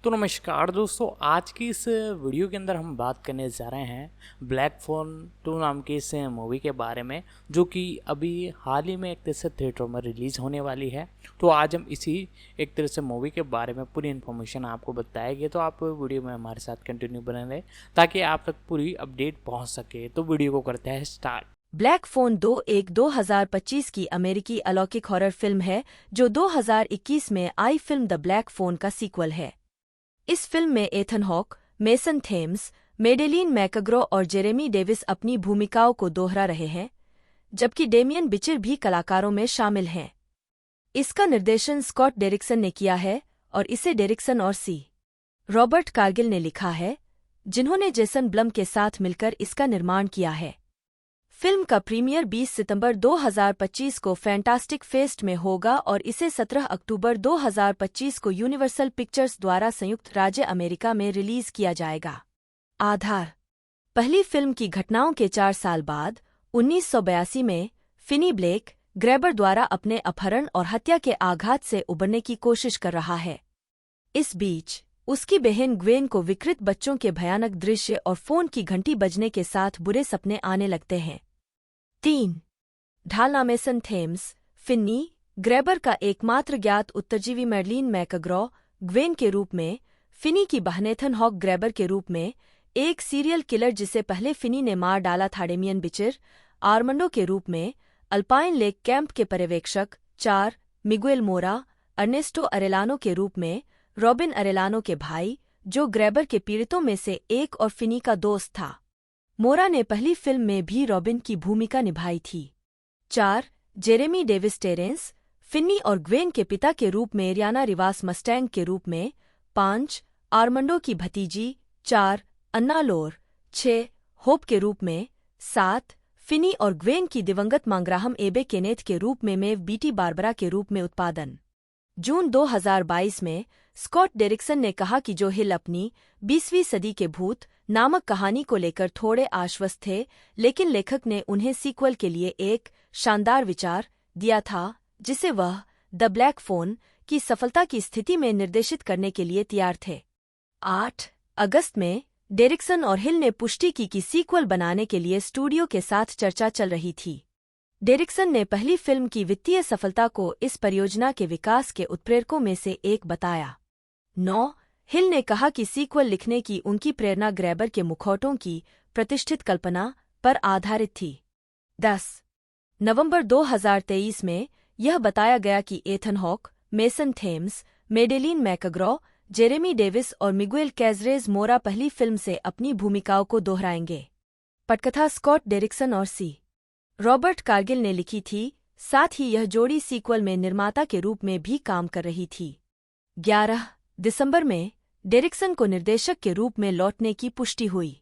तो नमस्कार दोस्तों, आज की इस वीडियो के अंदर हम बात करने जा रहे हैं ब्लैक फोन 2 नाम की इस मूवी के बारे में, जो कि अभी हाल ही में एक तरह से थिएटर में रिलीज़ होने वाली है। तो आज हम इसी एक तरह से मूवी के बारे में पूरी इन्फॉर्मेशन आपको बताएंगे। तो आप वीडियो में हमारे साथ कंटिन्यू बने रहें ताकि आप तक पूरी अपडेट पहुँच सके। तो वीडियो को करते हैं स्टार्ट। ब्लैक फोन 2 एक 2025 की अमेरिकी अलौकिक हॉरर फिल्म है जो 2021 में आई फिल्म द ब्लैक फोन का सीक्वल है। इस फिल्म में Ethan Hawke, Mason Thames, Madeleine McGraw और जेरेमी डेविस अपनी भूमिकाओं को दोहरा रहे हैं, जबकि डेमियन बिचर भी कलाकारों में शामिल हैं। इसका निर्देशन स्कॉट डेरिक्सन ने किया है और इसे डेरिक्सन और सी. रॉबर्ट कारगिल ने लिखा है, जिन्होंने जेसन ब्लम के साथ मिलकर इसका निर्माण किया है। फिल्म का प्रीमियर 20 सितंबर 2025 को फैंटास्टिक फेस्ट में होगा और इसे 17 अक्टूबर 2025 को यूनिवर्सल पिक्चर्स द्वारा संयुक्त राज्य अमेरिका में रिलीज किया जाएगा। आधार: पहली फिल्म की घटनाओं के 4 साल बाद 1982 में फिनी ब्लेक ग्रैबर द्वारा अपने अपहरण और हत्या के आघात से उबरने की कोशिश कर रहा है। इस बीच उसकी बहन ग्वेन को विकृत बच्चों के भयानक दृश्य और फोन की घंटी बजने के साथ बुरे सपने आने लगते हैं। 3. ढालना मेसन थेम्स, फिन्नी ग्रैबर का एकमात्र ज्ञात उत्तरजीवी मेडलिन मैकग्रॉ ग्वेन के रूप में, फिनी की बहन एथन हॉक ग्रैबर के रूप में, एक सीरियल किलर जिसे पहले फिनी ने मार डाला था डेमियन बिचर आर्मंडो के रूप में, अल्पाइन लेक कैंप के पर्यवेक्षक 4 मिगुएल मोरा अर्नेस्टो अरेलानो के रूप में, रॉबिन अरेलानो के भाई जो ग्रैबर के पीड़ितों में से एक और फिनी का दोस्त था। मोरा ने पहली फिल्म में भी रॉबिन की भूमिका निभाई थी। 4 जेरेमी डेविस टेरेंस, फिन्नी और ग्वेन के पिता के रूप में, रियाना रिवास मस्टैंग के रूप में। 5 आर्मंडो की भतीजी। 4 अन्ना लोर। 6 होप के रूप में। 7 फिनी और ग्वेन की दिवंगत मांग्राहम एबे केनेथ के रूप में, मेव बीटी बारबरा के रूप में। उत्पादन जून 2022 में स्कॉट डेरिक्सन ने कहा कि जो हिल अपनी 20वीं सदी के भूत नामक कहानी को लेकर थोड़े आश्वस्त थे, लेकिन लेखक ने उन्हें सीक्वल के लिए एक शानदार विचार दिया था जिसे वह द ब्लैक फोन की सफलता की स्थिति में निर्देशित करने के लिए तैयार थे। 8 अगस्त में डेरिक्सन और हिल ने पुष्टि की कि सीक्वल बनाने के लिए स्टूडियो के साथ चर्चा चल रही थी। डेरिक्सन ने पहली फिल्म की वित्तीय सफलता को इस परियोजना के विकास के उत्प्रेरकों में से एक बताया। 9 हिल ने कहा कि सीक्वल लिखने की उनकी प्रेरणा ग्रैबर के मुखौटों की प्रतिष्ठित कल्पना पर आधारित थी। 10 नवंबर 2023 में यह बताया गया कि Ethan Hawke, Mason Thames, Madeleine McGraw, Jeremy Davies और मिगुएल कैजरेज मोरा पहली फिल्म से अपनी भूमिकाओं को दोहराएंगे। पटकथा स्कॉट डेरिक्सन और सी. रॉबर्ट कारगिल ने लिखी थी, साथ ही यह जोड़ी सीक्वल में निर्माता के रूप में भी काम कर रही थी। 11 दिसंबर में डेरिक्सन को निर्देशक के रूप में लौटने की पुष्टि हुई।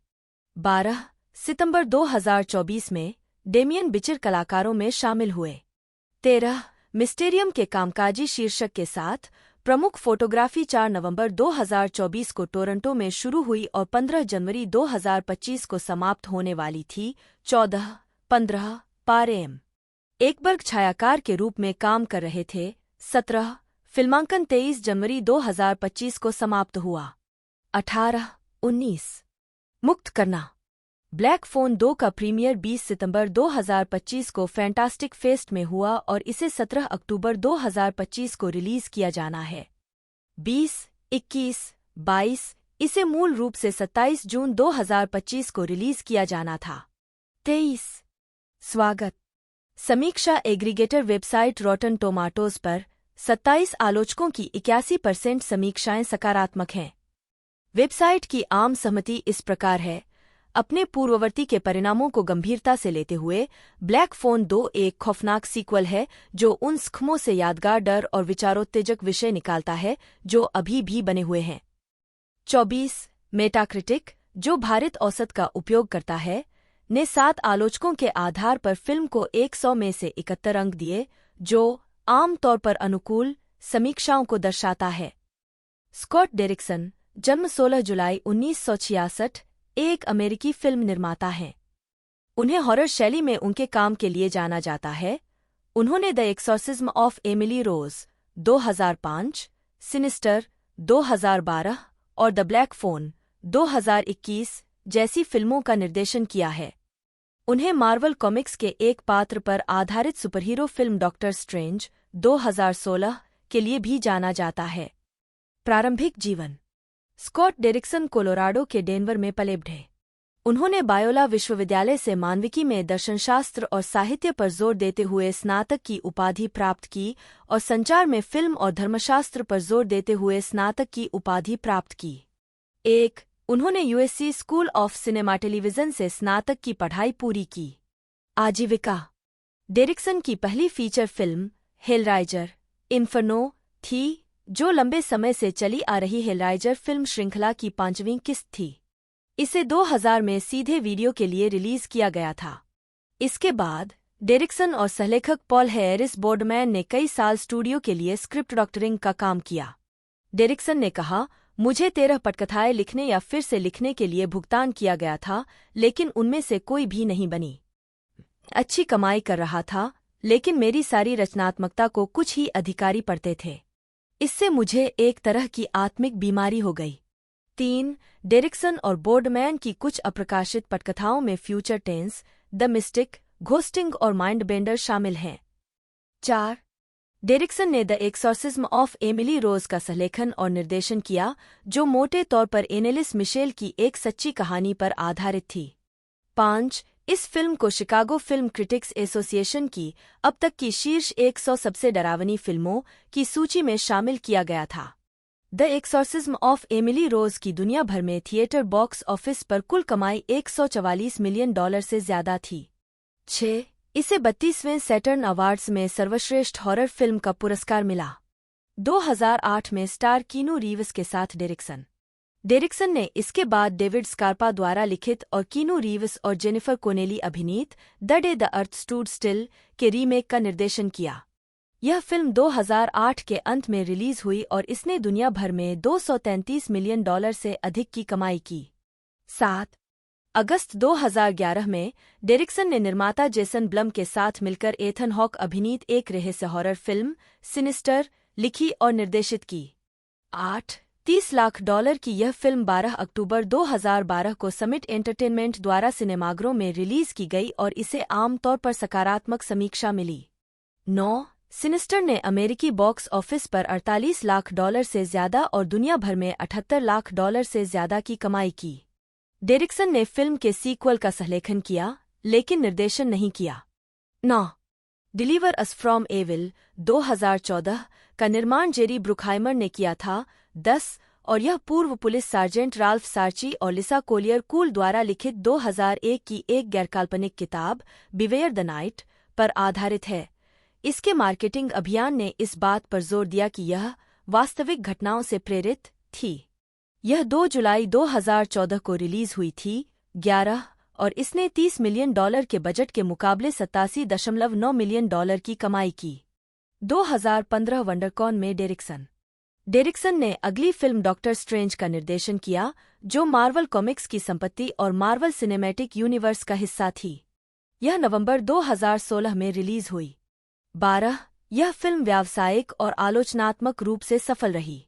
12 सितंबर 2024 में डेमियन बिचर कलाकारों में शामिल हुए। 13 मिस्टेरियम के कामकाजी शीर्षक के साथ प्रमुख फोटोग्राफी 4 नवंबर 2024 को टोरंटो में शुरू हुई और 15 जनवरी 2025 को समाप्त होने वाली थी। 14-15 पारेम एकबर्ग छायाकार के रूप में काम कर रहे थे। 17 फिल्मांकन 23 जनवरी 2025 को समाप्त हुआ। 18-19 मुक्त करना। ब्लैक फोन 2 का प्रीमियर 20 सितंबर 2025 को फैंटास्टिक फेस्ट में हुआ और इसे 17 अक्टूबर 2025 को रिलीज किया जाना है। 20, 21, 22 इसे मूल रूप से 27 जून 2025 को रिलीज किया जाना था। 23 स्वागत। समीक्षा एग्रीगेटर वेबसाइट रॉटन टोमाटोज पर 27 आलोचकों की 81% समीक्षाएं सकारात्मक हैं। वेबसाइट की आम सहमति इस प्रकार है, अपने पूर्ववर्ती के परिणामों को गंभीरता से लेते हुए ब्लैक फोन 2 एक खौफनाक सीक्वल है जो उन स्खमों से यादगार डर और विचारोत्तेजक विषय निकालता है जो अभी भी बने हुए हैं। 24 मेटाक्रिटिक, जो भारित औसत का उपयोग करता है, ने 7 आलोचकों के आधार पर फिल्म को 100 में से 71 अंक दिए, जो आम तौर पर अनुकूल समीक्षाओं को दर्शाता है। स्कॉट डेरिक्सन, जन्म 16 जुलाई 1966, एक अमेरिकी फिल्म निर्माता हैं। उन्हें हॉरर शैली में उनके काम के लिए जाना जाता है। उन्होंने The exorcism of Emily Rose 2005, Sinister 2012 और द ब्लैक फोन 2021 जैसी फिल्मों का निर्देशन किया है। उन्हें मार्वल कॉमिक्स के एक पात्र पर आधारित सुपरहीरो फिल्म डॉक्टर स्ट्रेंज 2016 के लिए भी जाना जाता है। प्रारंभिक जीवन। स्कॉट डेरिक्सन कोलोराडो के डेनवर में पले बढ़े। उन्होंने बायोला विश्वविद्यालय से मानविकी में दर्शनशास्त्र और साहित्य पर जोर देते हुए स्नातक की उपाधि प्राप्त की और संचार में फिल्म और धर्मशास्त्र पर जोर देते हुए स्नातक की उपाधि प्राप्त की। उन्होंने USC school of cinema television से स्नातक की पढ़ाई पूरी की। आजीविका। डेरिक्सन की पहली फीचर फिल्म हेलराइजर इन्फर्नो थी, जो लंबे समय से चली आ रही हेलराइजर फिल्म श्रृंखला की 5वीं किस्त थी। इसे 2000 में सीधे वीडियो के लिए रिलीज किया गया था। इसके बाद डेरिक्सन और सहलेखक पॉल हैरिस बोर्डमैन ने कई साल स्टूडियो के लिए स्क्रिप्ट डॉक्टरिंग का काम किया। डेरिक्सन ने कहा, मुझे 13 पटकथाएं लिखने या फिर से लिखने के लिए भुगतान किया गया था, लेकिन उनमें से कोई भी नहीं बनी। अच्छी कमाई कर रहा था, लेकिन मेरी सारी रचनात्मकता को कुछ ही अधिकारी पढ़ते थे। इससे मुझे एक तरह की आत्मिक बीमारी हो गई। 3. डेरिक्सन और बोर्डमैन की कुछ अप्रकाशित पटकथाओं में future tense, the mystic, ghosting और माइंड बेंडर शामिल हैं। 4. डेरिक्सन ने the exorcism of Emily Rose का सहलेखन और निर्देशन किया, जो मोटे तौर पर एनेलिस मिशेल की एक सच्ची कहानी पर आधारित थी। 5. इस फिल्म को शिकागो फिल्म क्रिटिक्स एसोसिएशन की अब तक की शीर्ष 100 सबसे डरावनी फिल्मों की सूची में शामिल किया गया था। द एक्सॉर्सिज्म ऑफ एमिली रोज की दुनिया भर में थिएटर बॉक्स ऑफिस पर कुल कमाई $144 मिलियन से ज्यादा थी। 6. इसे 32वें सैटर्न अवार्ड्स में सर्वश्रेष्ठ हॉरर फिल्म का पुरस्कार मिला। 2008 में स्टार कीनू रीव्स के साथ डेरिक्सन ने इसके बाद डेविड स्कारपा द्वारा लिखित और कीनू रीव्स और जेनिफर कोनेली अभिनीत the day the earth stood still के रीमेक का निर्देशन किया। यह फिल्म 2008 के अंत में रिलीज हुई और इसने दुनिया भर में $233 मिलियन से अधिक की कमाई की। 7. अगस्त 2011 में डेरिक्सन ने निर्माता जेसन ब्लम के साथ मिलकर एथन हॉक अभिनीत एक रहस्य हॉरर फिल्म सिनिस्टर लिखी और निर्देशित की। 8. $30 लाख की यह फिल्म 12 अक्टूबर 2012 को समिट एंटरटेनमेंट द्वारा सिनेमाघरों में रिलीज की गई और इसे आमतौर पर सकारात्मक समीक्षा मिली। 9. सिनिस्टर ने अमेरिकी बॉक्स ऑफिस पर $48 लाख से ज्यादा और दुनिया भर में $78 लाख से ज्यादा की कमाई की। डेरिक्सन ने फिल्म के सीक्वल का सहलेखन किया, लेकिन निर्देशन नहीं किया। 9. डिलीवर अस फ्रॉम एविल 2014 का निर्माण जेरी ब्रुकहाइमर ने किया था। 10. और यह पूर्व पुलिस सार्जेंट राल्फ सार्ची और लिसा कोलियर कूल द्वारा लिखित 2001 की एक गैरकाल्पनिक किताब बिवेयर द नाइट पर आधारित है। इसके मार्केटिंग अभियान ने इस बात पर जोर दिया कि यह वास्तविक घटनाओं से प्रेरित थी। यह 2 जुलाई 2014 को रिलीज हुई थी। 11. और इसने $30 मिलियन के बजट के मुकाबले $87.9 मिलियन की कमाई की। 2015 वंडरकॉन में डेरिक्सन ने अगली फिल्म डॉक्टर स्ट्रेंज का निर्देशन किया, जो मार्वल कॉमिक्स की संपत्ति और मार्वल सिनेमैटिक यूनिवर्स का हिस्सा थी। यह नवंबर 2016 में रिलीज हुई। 12. यह फिल्म व्यावसायिक और आलोचनात्मक रूप से सफल रही।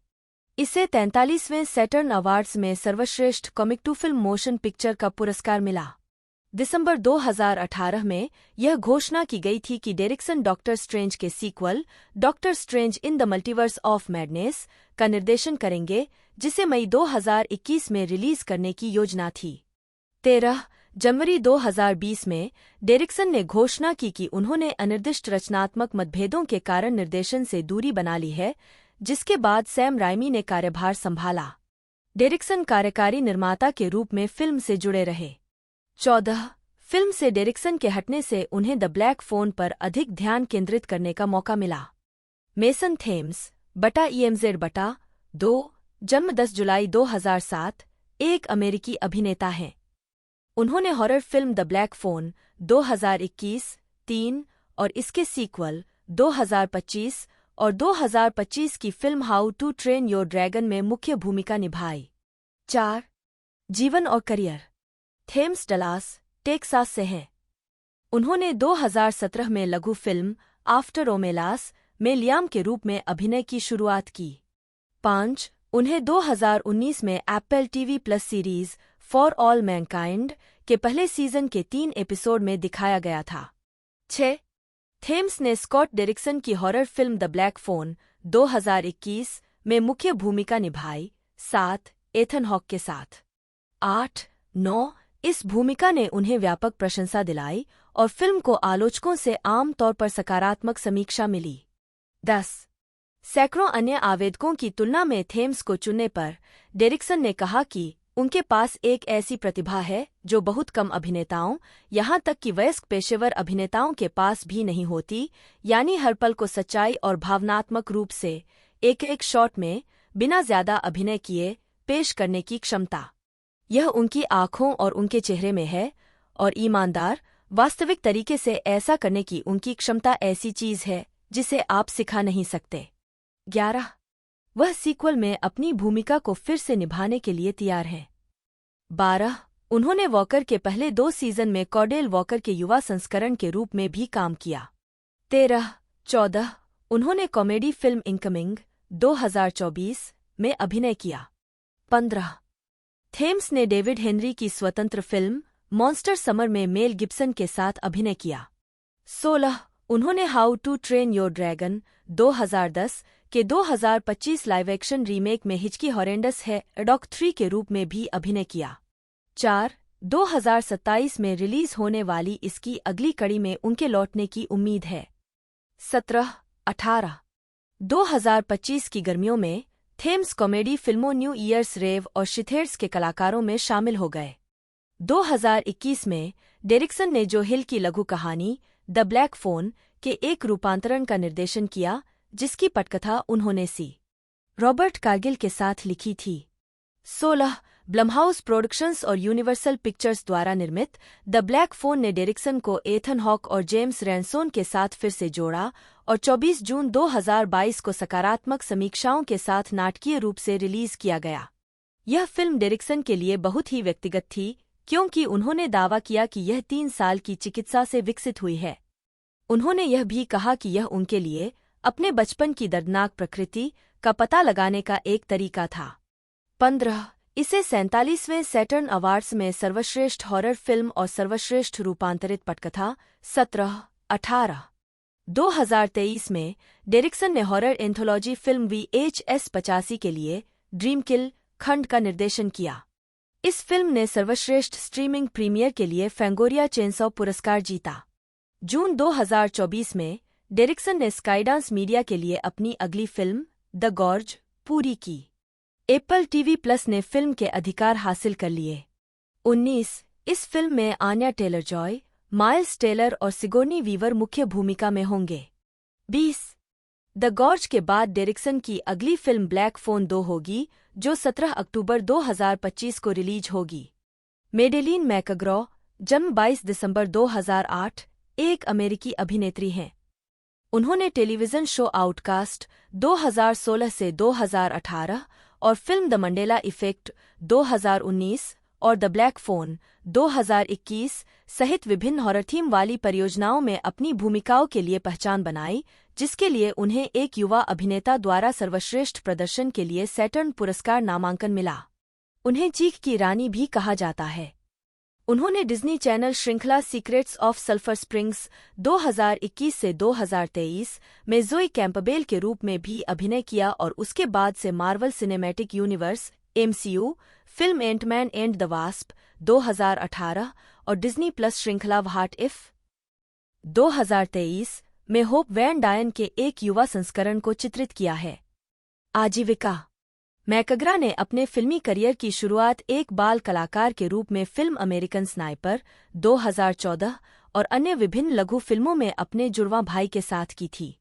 इसे 43वें सैटर्न अवार्ड्स में सर्वश्रेष्ठ comic to film motion picture का पुरस्कार मिला। दिसंबर 2018 में यह घोषणा की गई थी कि डेरिक्सन डॉक्टर स्ट्रेंज के sequel Doctor Strange in the multiverse of madness का निर्देशन करेंगे, जिसे मई 2021 में रिलीज करने की योजना थी। 13. जनवरी 2020 में डेरिक्सन ने घोषणा की कि उन्होंने अनिर्दिष्ट रचनात्मक मतभेदों के कारण निर्देशन से दूरी बना ली है, जिसके बाद सैम राइमी ने कार्यभार संभाला। डेरिक्सन कार्यकारी निर्माता के रूप में फिल्म से जुड़े रहे। 14. फिल्म से डेरिक्सन के हटने से उन्हें द ब्लैक फोन पर अधिक ध्यान केंद्रित करने का मौका मिला। मेसन थेम्स (EMZ)2 जन्म 10 जुलाई 2007 एक अमेरिकी अभिनेता हैं। उन्होंने horror film the black phone 2021, 3 और इसके सीक्वल 2025 और 2025 की film how to train your dragon में मुख्य भूमिका निभाई। 4. जीवन और करियर। थेम्स डलास, टेक्सास से हैं। उन्होंने 2017 में लघु फिल्म आफ्टर ओमेलास में लियाम के रूप में अभिनय की शुरुआत की। 5. उन्हें 2019 में Apple TV plus series for all Mankind के पहले सीजन के 3 एपिसोड में दिखाया गया था। 6. थेम्स ने स्कॉट डेरिक्सन की horror film the black phone 2021 में मुख्य भूमिका निभाई। 7. एथन हॉक के साथ। 8. 9. इस भूमिका ने उन्हें व्यापक प्रशंसा दिलाई और फिल्म को आलोचकों से आम तौर पर सकारात्मक समीक्षा मिली। 10. सैकड़ों अन्य आवेदकों की तुलना में थेम्स को चुनने पर डेरिक्सन ने कहा कि उनके पास एक ऐसी प्रतिभा है जो बहुत कम अभिनेताओं, यहां तक कि वयस्क पेशेवर अभिनेताओं के पास भी नहीं होती, यानी हर पल को सच्चाई और भावनात्मक रूप से एक एक शॉट में बिना ज्यादा अभिनय किए पेश करने की क्षमता। यह उनकी आंखों और उनके चेहरे में है, और ईमानदार, वास्तविक तरीके से ऐसा करने की उनकी क्षमता ऐसी चीज है जिसे आप सिखा नहीं सकते। 11. वह सीक्वल में अपनी भूमिका को फिर से निभाने के लिए तैयार हैं। 12. उन्होंने वॉकर के पहले 2 सीजन में कॉर्डेल वॉकर के युवा संस्करण के रूप में भी काम किया। 13. 14. उन्होंने कॉमेडी फिल्म इनकमिंग 2024 में अभिनय किया। 15. थेम्स ने डेविड हेनरी की स्वतंत्र फिल्म मॉन्स्टर समर में मेल गिब्सन के साथ अभिनय किया। 16. उन्होंने how to train your dragon 2010 के 2025 लाइव एक्शन रीमेक में हिचकी हॉरेंडस है डॉक 3 के रूप में भी अभिनय किया। 4. 2027 में रिलीज होने वाली इसकी अगली कड़ी में उनके लौटने की उम्मीद है। 17. 18. 2025 की गर्मियों में थेम्स कॉमेडी फिल्मों न्यू ईयर्स रेव और शिथेर्स के कलाकारों में शामिल हो गए। 2021 में डेरिक्सन ने जो हिल की लघु कहानी द ब्लैक फोन के एक रूपांतरण का निर्देशन किया, जिसकी पटकथा उन्होंने सी. रॉबर्ट कार्गिल के साथ लिखी थी। 16. ब्लमहाउस प्रोडक्शंस और यूनिवर्सल पिक्चर्स द्वारा निर्मित द ब्लैक फोन ने डेरिक्सन को एथन हॉक और जेम्स रैनसोन के साथ फिर से जोड़ा और 24 जून 2022 को सकारात्मक समीक्षाओं के साथ नाटकीय रूप से रिलीज किया गया। यह फिल्म डेरिक्सन के लिए बहुत ही व्यक्तिगत थी, क्योंकि उन्होंने दावा किया कि यह 3 साल की चिकित्सा से विकसित हुई है। उन्होंने यह भी कहा कि यह उनके लिए अपने बचपन की दर्दनाक प्रकृति का पता लगाने का एक तरीका था। 15. इसे 47वें सैटर्न अवार्ड्स में सर्वश्रेष्ठ हॉरर फिल्म और सर्वश्रेष्ठ रूपांतरित पटकथा। 17. 18. 2023 में डेरिक्सन ने हॉरर एंथोलॉजी फिल्म VHS 85 के लिए ड्रीम किल खंड का निर्देशन किया। इस फिल्म ने सर्वश्रेष्ठ स्ट्रीमिंग प्रीमियर के लिए फैंगोरिया चेनसॉ पुरस्कार जीता। जून 2024 में डेरिक्सन ने स्काईडांस मीडिया के लिए अपनी अगली फिल्म द गॉर्ज पूरी की। एप्पल टीवी प्लस ने फिल्म के अधिकार हासिल कर लिए। 19. इस फिल्म में Anya Taylor Joy, Miles Taylor और सिगोर्नी वीवर मुख्य भूमिका में होंगे। 20. द गॉर्ज के बाद डेरिक्सन की अगली फिल्म ब्लैक फोन 2 होगी, जो 17 अक्टूबर 2025 को रिलीज होगी। मेडेलिन मैकग्रॉ, जन्म 22 दिसंबर 2008, एक अमेरिकी अभिनेत्री हैं। उन्होंने टेलीविजन शो आउटकास्ट 2016 से 2018 और फिल्म द मंडेला इफेक्ट 2019 और द ब्लैक फोन 2021 सहित विभिन्न हॉरर थीम वाली परियोजनाओं में अपनी भूमिकाओं के लिए पहचान बनाई, जिसके लिए उन्हें एक युवा अभिनेता द्वारा सर्वश्रेष्ठ प्रदर्शन के लिए सैटर्न पुरस्कार नामांकन मिला। उन्हें चीख की रानी भी कहा जाता है। उन्होंने डिज्नी चैनल श्रृंखला सीक्रेट्स ऑफ सल्फर स्प्रिंग्स 2021 से 2023 में ज़ोई कैंपबेल के रूप में भी अभिनय किया और उसके बाद से Marvel cinematic universe MCU film Ant Man and the Wasp 2018 और डिज्नी प्लस श्रृंखला व्हाट इफ 2023 में होप वैन डायन के एक युवा संस्करण को चित्रित किया है। आजीविका। मैकग्रा ने अपने फिल्मी करियर की शुरुआत एक बाल कलाकार के रूप में फिल्म अमेरिकन स्नाइपर 2014 और अन्य विभिन्न लघु फिल्मों में अपने जुड़वां भाई के साथ की थी।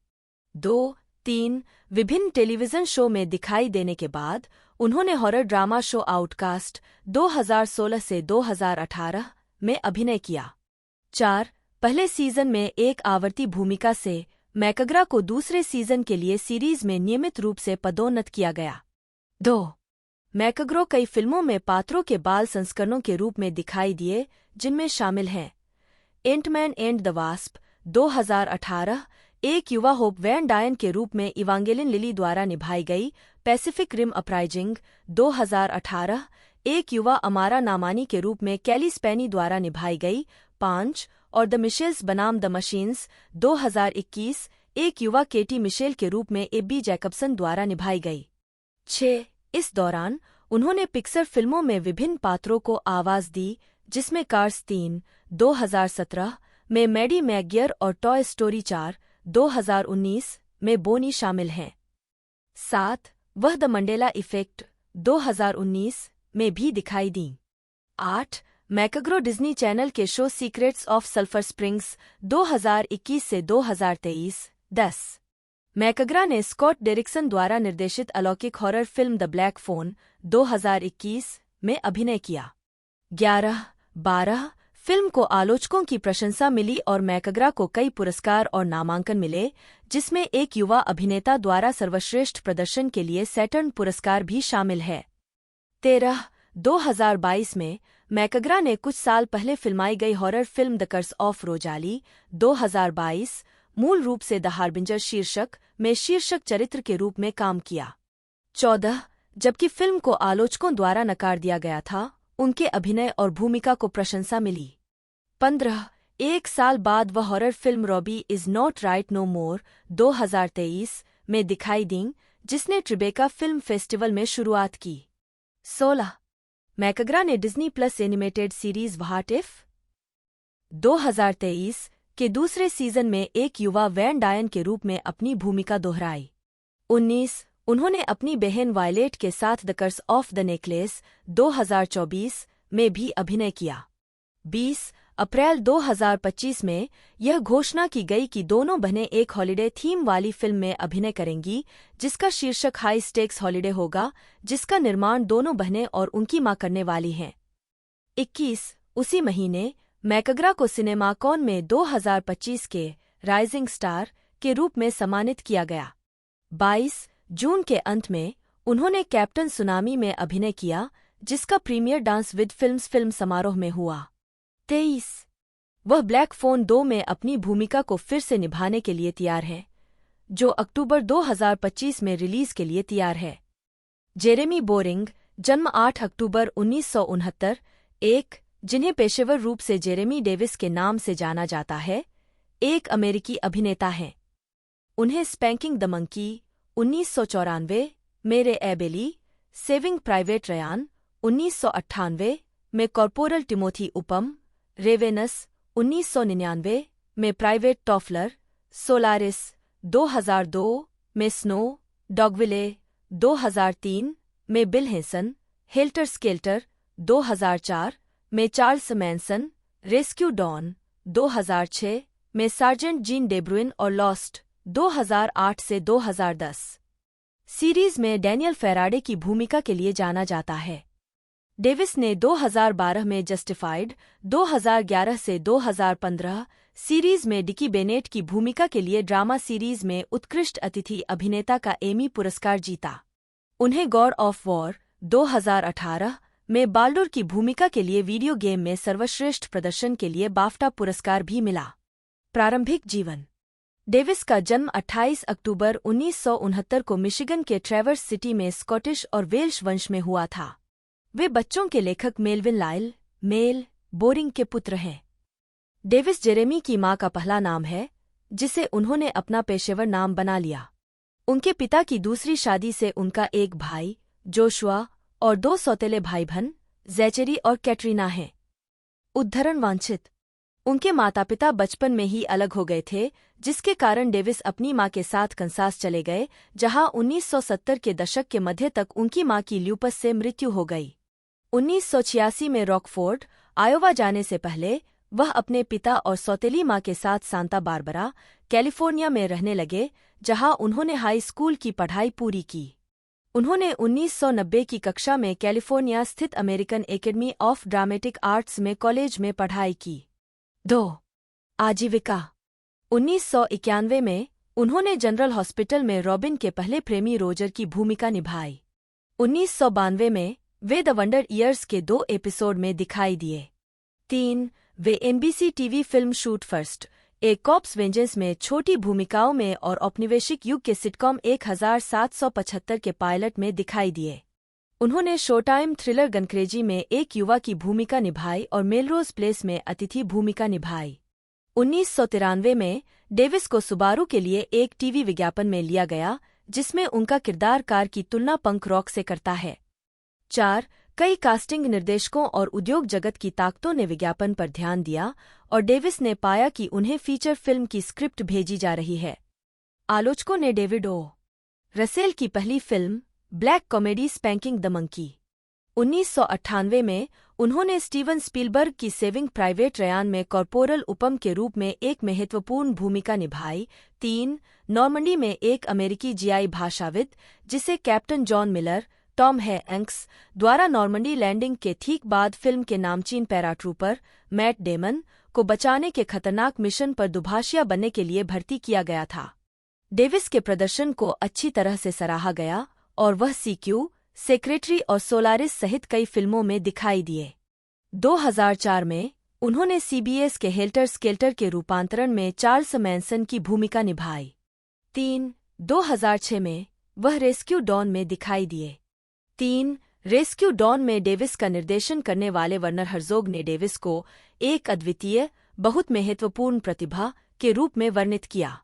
2-3 विभिन्न टेलीविजन शो में दिखाई देने के बाद उन्होंने हॉरर ड्रामा शो आउटकास्ट 2016 से 2018 में अभिनय किया। 4 पहले सीजन में एक आवर्ती भूमिका से मैकग्रा को दूसरे सीजन के लिए सीरीज में नियमित रूप से पदोन्नत किया गया। 2 मैकग्रा कई फिल्मों में पात्रों के बाल संस्करणों के रूप में दिखाई दिए, जिनमें शामिल हैं एंटमैन एंड द वास्प 2018 एक युवा होप वैन डायन के रूप में इवांगेलिन लिली द्वारा निभाई गई पैसिफिक रिम अपराइजिंग 2018 एक युवा अमारा नामानी के रूप में कैली स्पेनी द्वारा निभाई गई। 5 और द मिशेल्स बनाम द मशीन्स 2021 एक युवा केटी मिशेल के रूप में एब्बी जैकबसन द्वारा निभाई गई। 6 इस दौरान उन्होंने पिक्सर फिल्मों में विभिन्न पात्रों को आवाज दी, जिसमें कार्स 3 2017 में मैडी मैगियर और टॉय स्टोरी 4 2019 में बोनी शामिल हैं। 7 वह द मंडेला इफेक्ट 2019 में भी दिखाई दी। 8 मैकग्रो डिज्नी चैनल के show secrets of sulphur springs 2021 से 2023। 10 मैकग्रा ने स्कॉट डेरिक्सन द्वारा निर्देशित अलौकिक horror film the black phone 2021 में अभिनय किया। 11-12 फिल्म को आलोचकों की प्रशंसा मिली और मैकग्रा को कई पुरस्कार और नामांकन मिले, जिसमें एक युवा अभिनेता द्वारा सर्वश्रेष्ठ प्रदर्शन के लिए सैटर्न पुरस्कार भी शामिल है। 13 2022 में मैकग्रा ने कुछ साल पहले फिल्माई गई horror film The curse of Rosalie 2022 मूल रूप से द हार्बिंजर शीर्षक में शीर्षक चरित्र के रूप में काम किया। 14 जबकि फिल्म को आलोचकों द्वारा नकार दिया गया था, उनके अभिनय और भूमिका को प्रशंसा मिली। 15 एक साल बाद वह horror film Robbie Is Not Right No More 2023 में दिखाई दी, जिसने ट्रिबेका फिल्म फेस्टिवल में शुरुआत की। 16 मैकग्रा ने Disney plus animated series what if 2023 के दूसरे सीजन में एक युवा वैन डायन के रूप में अपनी भूमिका दोहराई। 19 उन्होंने अपनी बहन वायलेट के साथ the curse of the necklace 2024 में भी अभिनय किया। 20 अप्रैल 2025 में यह घोषणा की गई कि दोनों बहनें एक हॉलिडे थीम वाली फिल्म में अभिनय करेंगी, जिसका शीर्षक हाई स्टेक्स हॉलिडे होगा, जिसका निर्माण दोनों बहनें और उनकी मां करने वाली हैं। 21 उसी महीने मैकग्रा को सिनेमाकॉन में 2025 के राइजिंग स्टार के रूप में सम्मानित किया गया। 22 जून के अंत में उन्होंने कैप्टन सुनामी में अभिनय किया, जिसका premiere dance with films film समारोह में हुआ। 23 वह ब्लैक फोन 2 में अपनी भूमिका को फिर से निभाने के लिए तैयार है, जो अक्टूबर 2025 में रिलीज के लिए तैयार है। जेरेमी बोरिंग जन्म 8 अक्टूबर 1969 एक जिन्हें पेशेवर रूप से जेरेमी डेविस के नाम से जाना जाता है, एक अमेरिकी अभिनेता हैं। उन्हें स्पैंकिंग द मंकी 1994 मेरे एबेली, सेविंग प्राइवेट रयान 1998 में कॉर्पोरल टिमोथी उपम, रेवेनस 1999 में प्राइवेट टॉफलर, सोलारिस 2002 में स्नो, डॉगविले 2003 में बिल हेसन, हेल्टर स्केल्टर 2004 में चार्ल्स मैनसन, रेस्क्यू डॉन 2006 में सार्जेंट जीन डेब्रुइन और लॉस्ट 2008 से 2010। सीरीज में डैनियल फेराडे की भूमिका के लिए जाना जाता है। डेविस ने 2012 में जस्टिफाइड, 2011 से 2015 सीरीज में डिकी बेनेट की भूमिका के लिए ड्रामा सीरीज में उत्कृष्ट अतिथि अभिनेता का एमी पुरस्कार जीता। उन्हें गॉड ऑफ वॉर 2018 में बाल्डोर की भूमिका के लिए वीडियो गेम में सर्वश्रेष्ठ प्रदर्शन के लिए बाफ्टा पुरस्कार भी मिला। प्रारंभिक जीवन डेविस का जन्म 28 अक्टूबर 1969 को मिशिगन के ट्रेवर्स सिटी में स्कॉटिश और वेल्श वंश में हुआ था। वे बच्चों के लेखक मेलविन लाइल मेल बोरिंग के पुत्र हैं। डेविस जेरेमी की मां का पहला नाम है, जिसे उन्होंने अपना पेशेवर नाम बना लिया। उनके पिता की दूसरी शादी से उनका एक भाई जोशुआ और 2 सौतेले भाई बहन जैचेरी और कैटरीना हैं। उद्धरण वांछित उनके माता पिता बचपन में ही अलग हो गए थे, जिसके कारण डेविस अपनी मां के साथ कंसास चले गए, जहां 1970 के दशक के मध्य तक उनकी मां की ल्यूपस से मृत्यु हो गई। 1986 में रॉकफोर्ड, आयोवा जाने से पहले वह अपने पिता और सौतेली मां के साथ सांता बारबरा, कैलिफोर्निया में रहने लगे, जहां उन्होंने हाई स्कूल की पढ़ाई पूरी की। उन्होंने 1990 की कक्षा में कैलिफोर्निया स्थित American academy of dramatic arts में कॉलेज में पढ़ाई की। 2 आजीविका 1991 में उन्होंने जनरल हॉस्पिटल में रॉबिन के पहले प्रेमी रोजर की भूमिका निभाई। 1992 में वे द वंडर ईयर्स के 2 एपिसोड में दिखाई दिए। 3 वे NBC TV film Shoot First एक कॉप्स वेंजेंस में छोटी भूमिकाओं में और औपनिवेशिक युग के सिटकॉम 1775 के पायलट में दिखाई दिए। उन्होंने शोटाइम थ्रिलर गनक्रेजी में एक युवा की भूमिका निभाई और मेलरोज प्लेस में अतिथि भूमिका निभाई। 1993 में डेविस को सुबारू के लिए एक टीवी विज्ञापन में लिया गया, जिसमें उनका किरदार कार की तुलना पंक रॉक से करता है। 4. कई कास्टिंग निर्देशकों और उद्योग जगत की ताकतों ने विज्ञापन पर ध्यान दिया और डेविस ने पाया कि उन्हें फीचर फिल्म की स्क्रिप्ट भेजी जा रही है। आलोचकों ने डेविड ओ. रसेल की पहली film black comedy spanking the monkey 1998 में उन्होंने स्टीवन स्पीलबर्ग की सेविंग प्राइवेट रयान में कॉर्पोरल उपम के रूप में एक महत्वपूर्ण भूमिका निभाई। 3. नॉर्मंडी में एक अमेरिकी जीआई भाषाविद, जिसे captain John Miller, Tom Hanks द्वारा नॉर्मंडी लैंडिंग के ठीक बाद फिल्म के नामचीन पैराट्रूपर मैट डेमन को बचाने के खतरनाक मिशन पर दुभाषिया बनने के लिए भर्ती किया गया था। डेविस के प्रदर्शन को अच्छी तरह से सराहा गया और वह सीक्यू, सेक्रेटरी और सोलारिस सहित कई फिल्मों में दिखाई दिए। 2004 में उन्होंने सीबीएस के हेल्टर स्केल्टर के रूपांतरण में चार्ल्स मैनसन की भूमिका निभाई। 3. 2006 में वह रेस्क्यू डॉन में दिखाई दिए। 3. रेस्क्यू डॉन में डेविस का निर्देशन करने वाले वर्नर हर्जोग ने डेविस को एक अद्वितीय, बहुत महत्वपूर्ण प्रतिभा के रूप में वर्णित किया।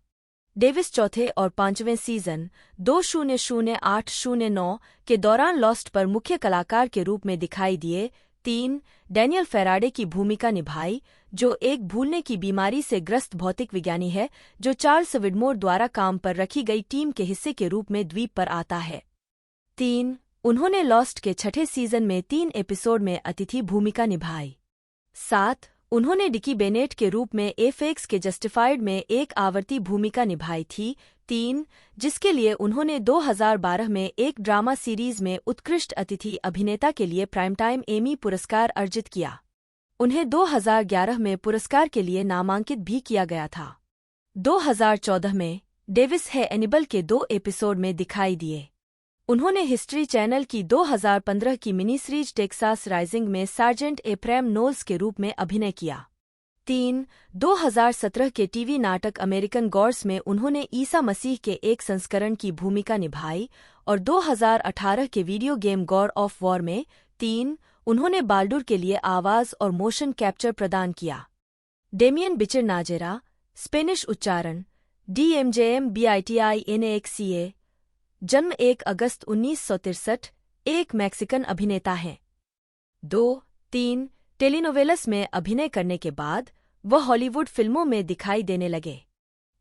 डेविस चौथे और पांचवें सीजन 2008-09 के दौरान लॉस्ट पर मुख्य कलाकार के रूप में दिखाई दिए। 3. डैनियल फेराडे की भूमिका निभाई, जो एक भूलने की बीमारी से ग्रस्त भौतिक विज्ञानी है जो चार्ल्स विडमोर द्वारा काम पर रखी गई टीम के हिस्से के रूप में द्वीप पर आता है। 3. उन्होंने लॉस्ट के छठे सीजन में 3 एपिसोड में अतिथि भूमिका निभाई। 7. उन्होंने डिकी बेनेट के रूप में एफएक्स के जस्टिफाइड में एक आवर्ती भूमिका निभाई थी। 3. जिसके लिए उन्होंने 2012 में एक ड्रामा सीरीज में उत्कृष्ट अतिथि अभिनेता के लिए प्राइम टाइम एमी पुरस्कार अर्जित किया। उन्हें 2011 में पुरस्कार के लिए नामांकित भी किया गया था। 2014 में डेविस है एनिबल के 2 एपिसोड में दिखाई दिए। उन्होंने हिस्ट्री चैनल की 2015 की मिनी सीरीज टेक्सास राइजिंग में सार्जेंट एप्रेम नोल्स के रूप में अभिनय किया। 3. 2017 के टीवी नाटक अमेरिकन गॉड्स में उन्होंने ईसा मसीह के एक संस्करण की भूमिका निभाई और 2018 के video game God of war में 3. उन्होंने बाल्डुर के लिए आवाज और मोशन कैप्चर प्रदान किया। डेमियन बिचर नाजेरा, स्पेनिश उच्चारण DMJMBITINAXCA, जन्म 1 अगस्त 1963, एक मैक्सिकन अभिनेता हैं। 2. 3 टेलीनोवेलस में अभिनय करने के बाद वह हॉलीवुड फिल्मों में दिखाई देने लगे।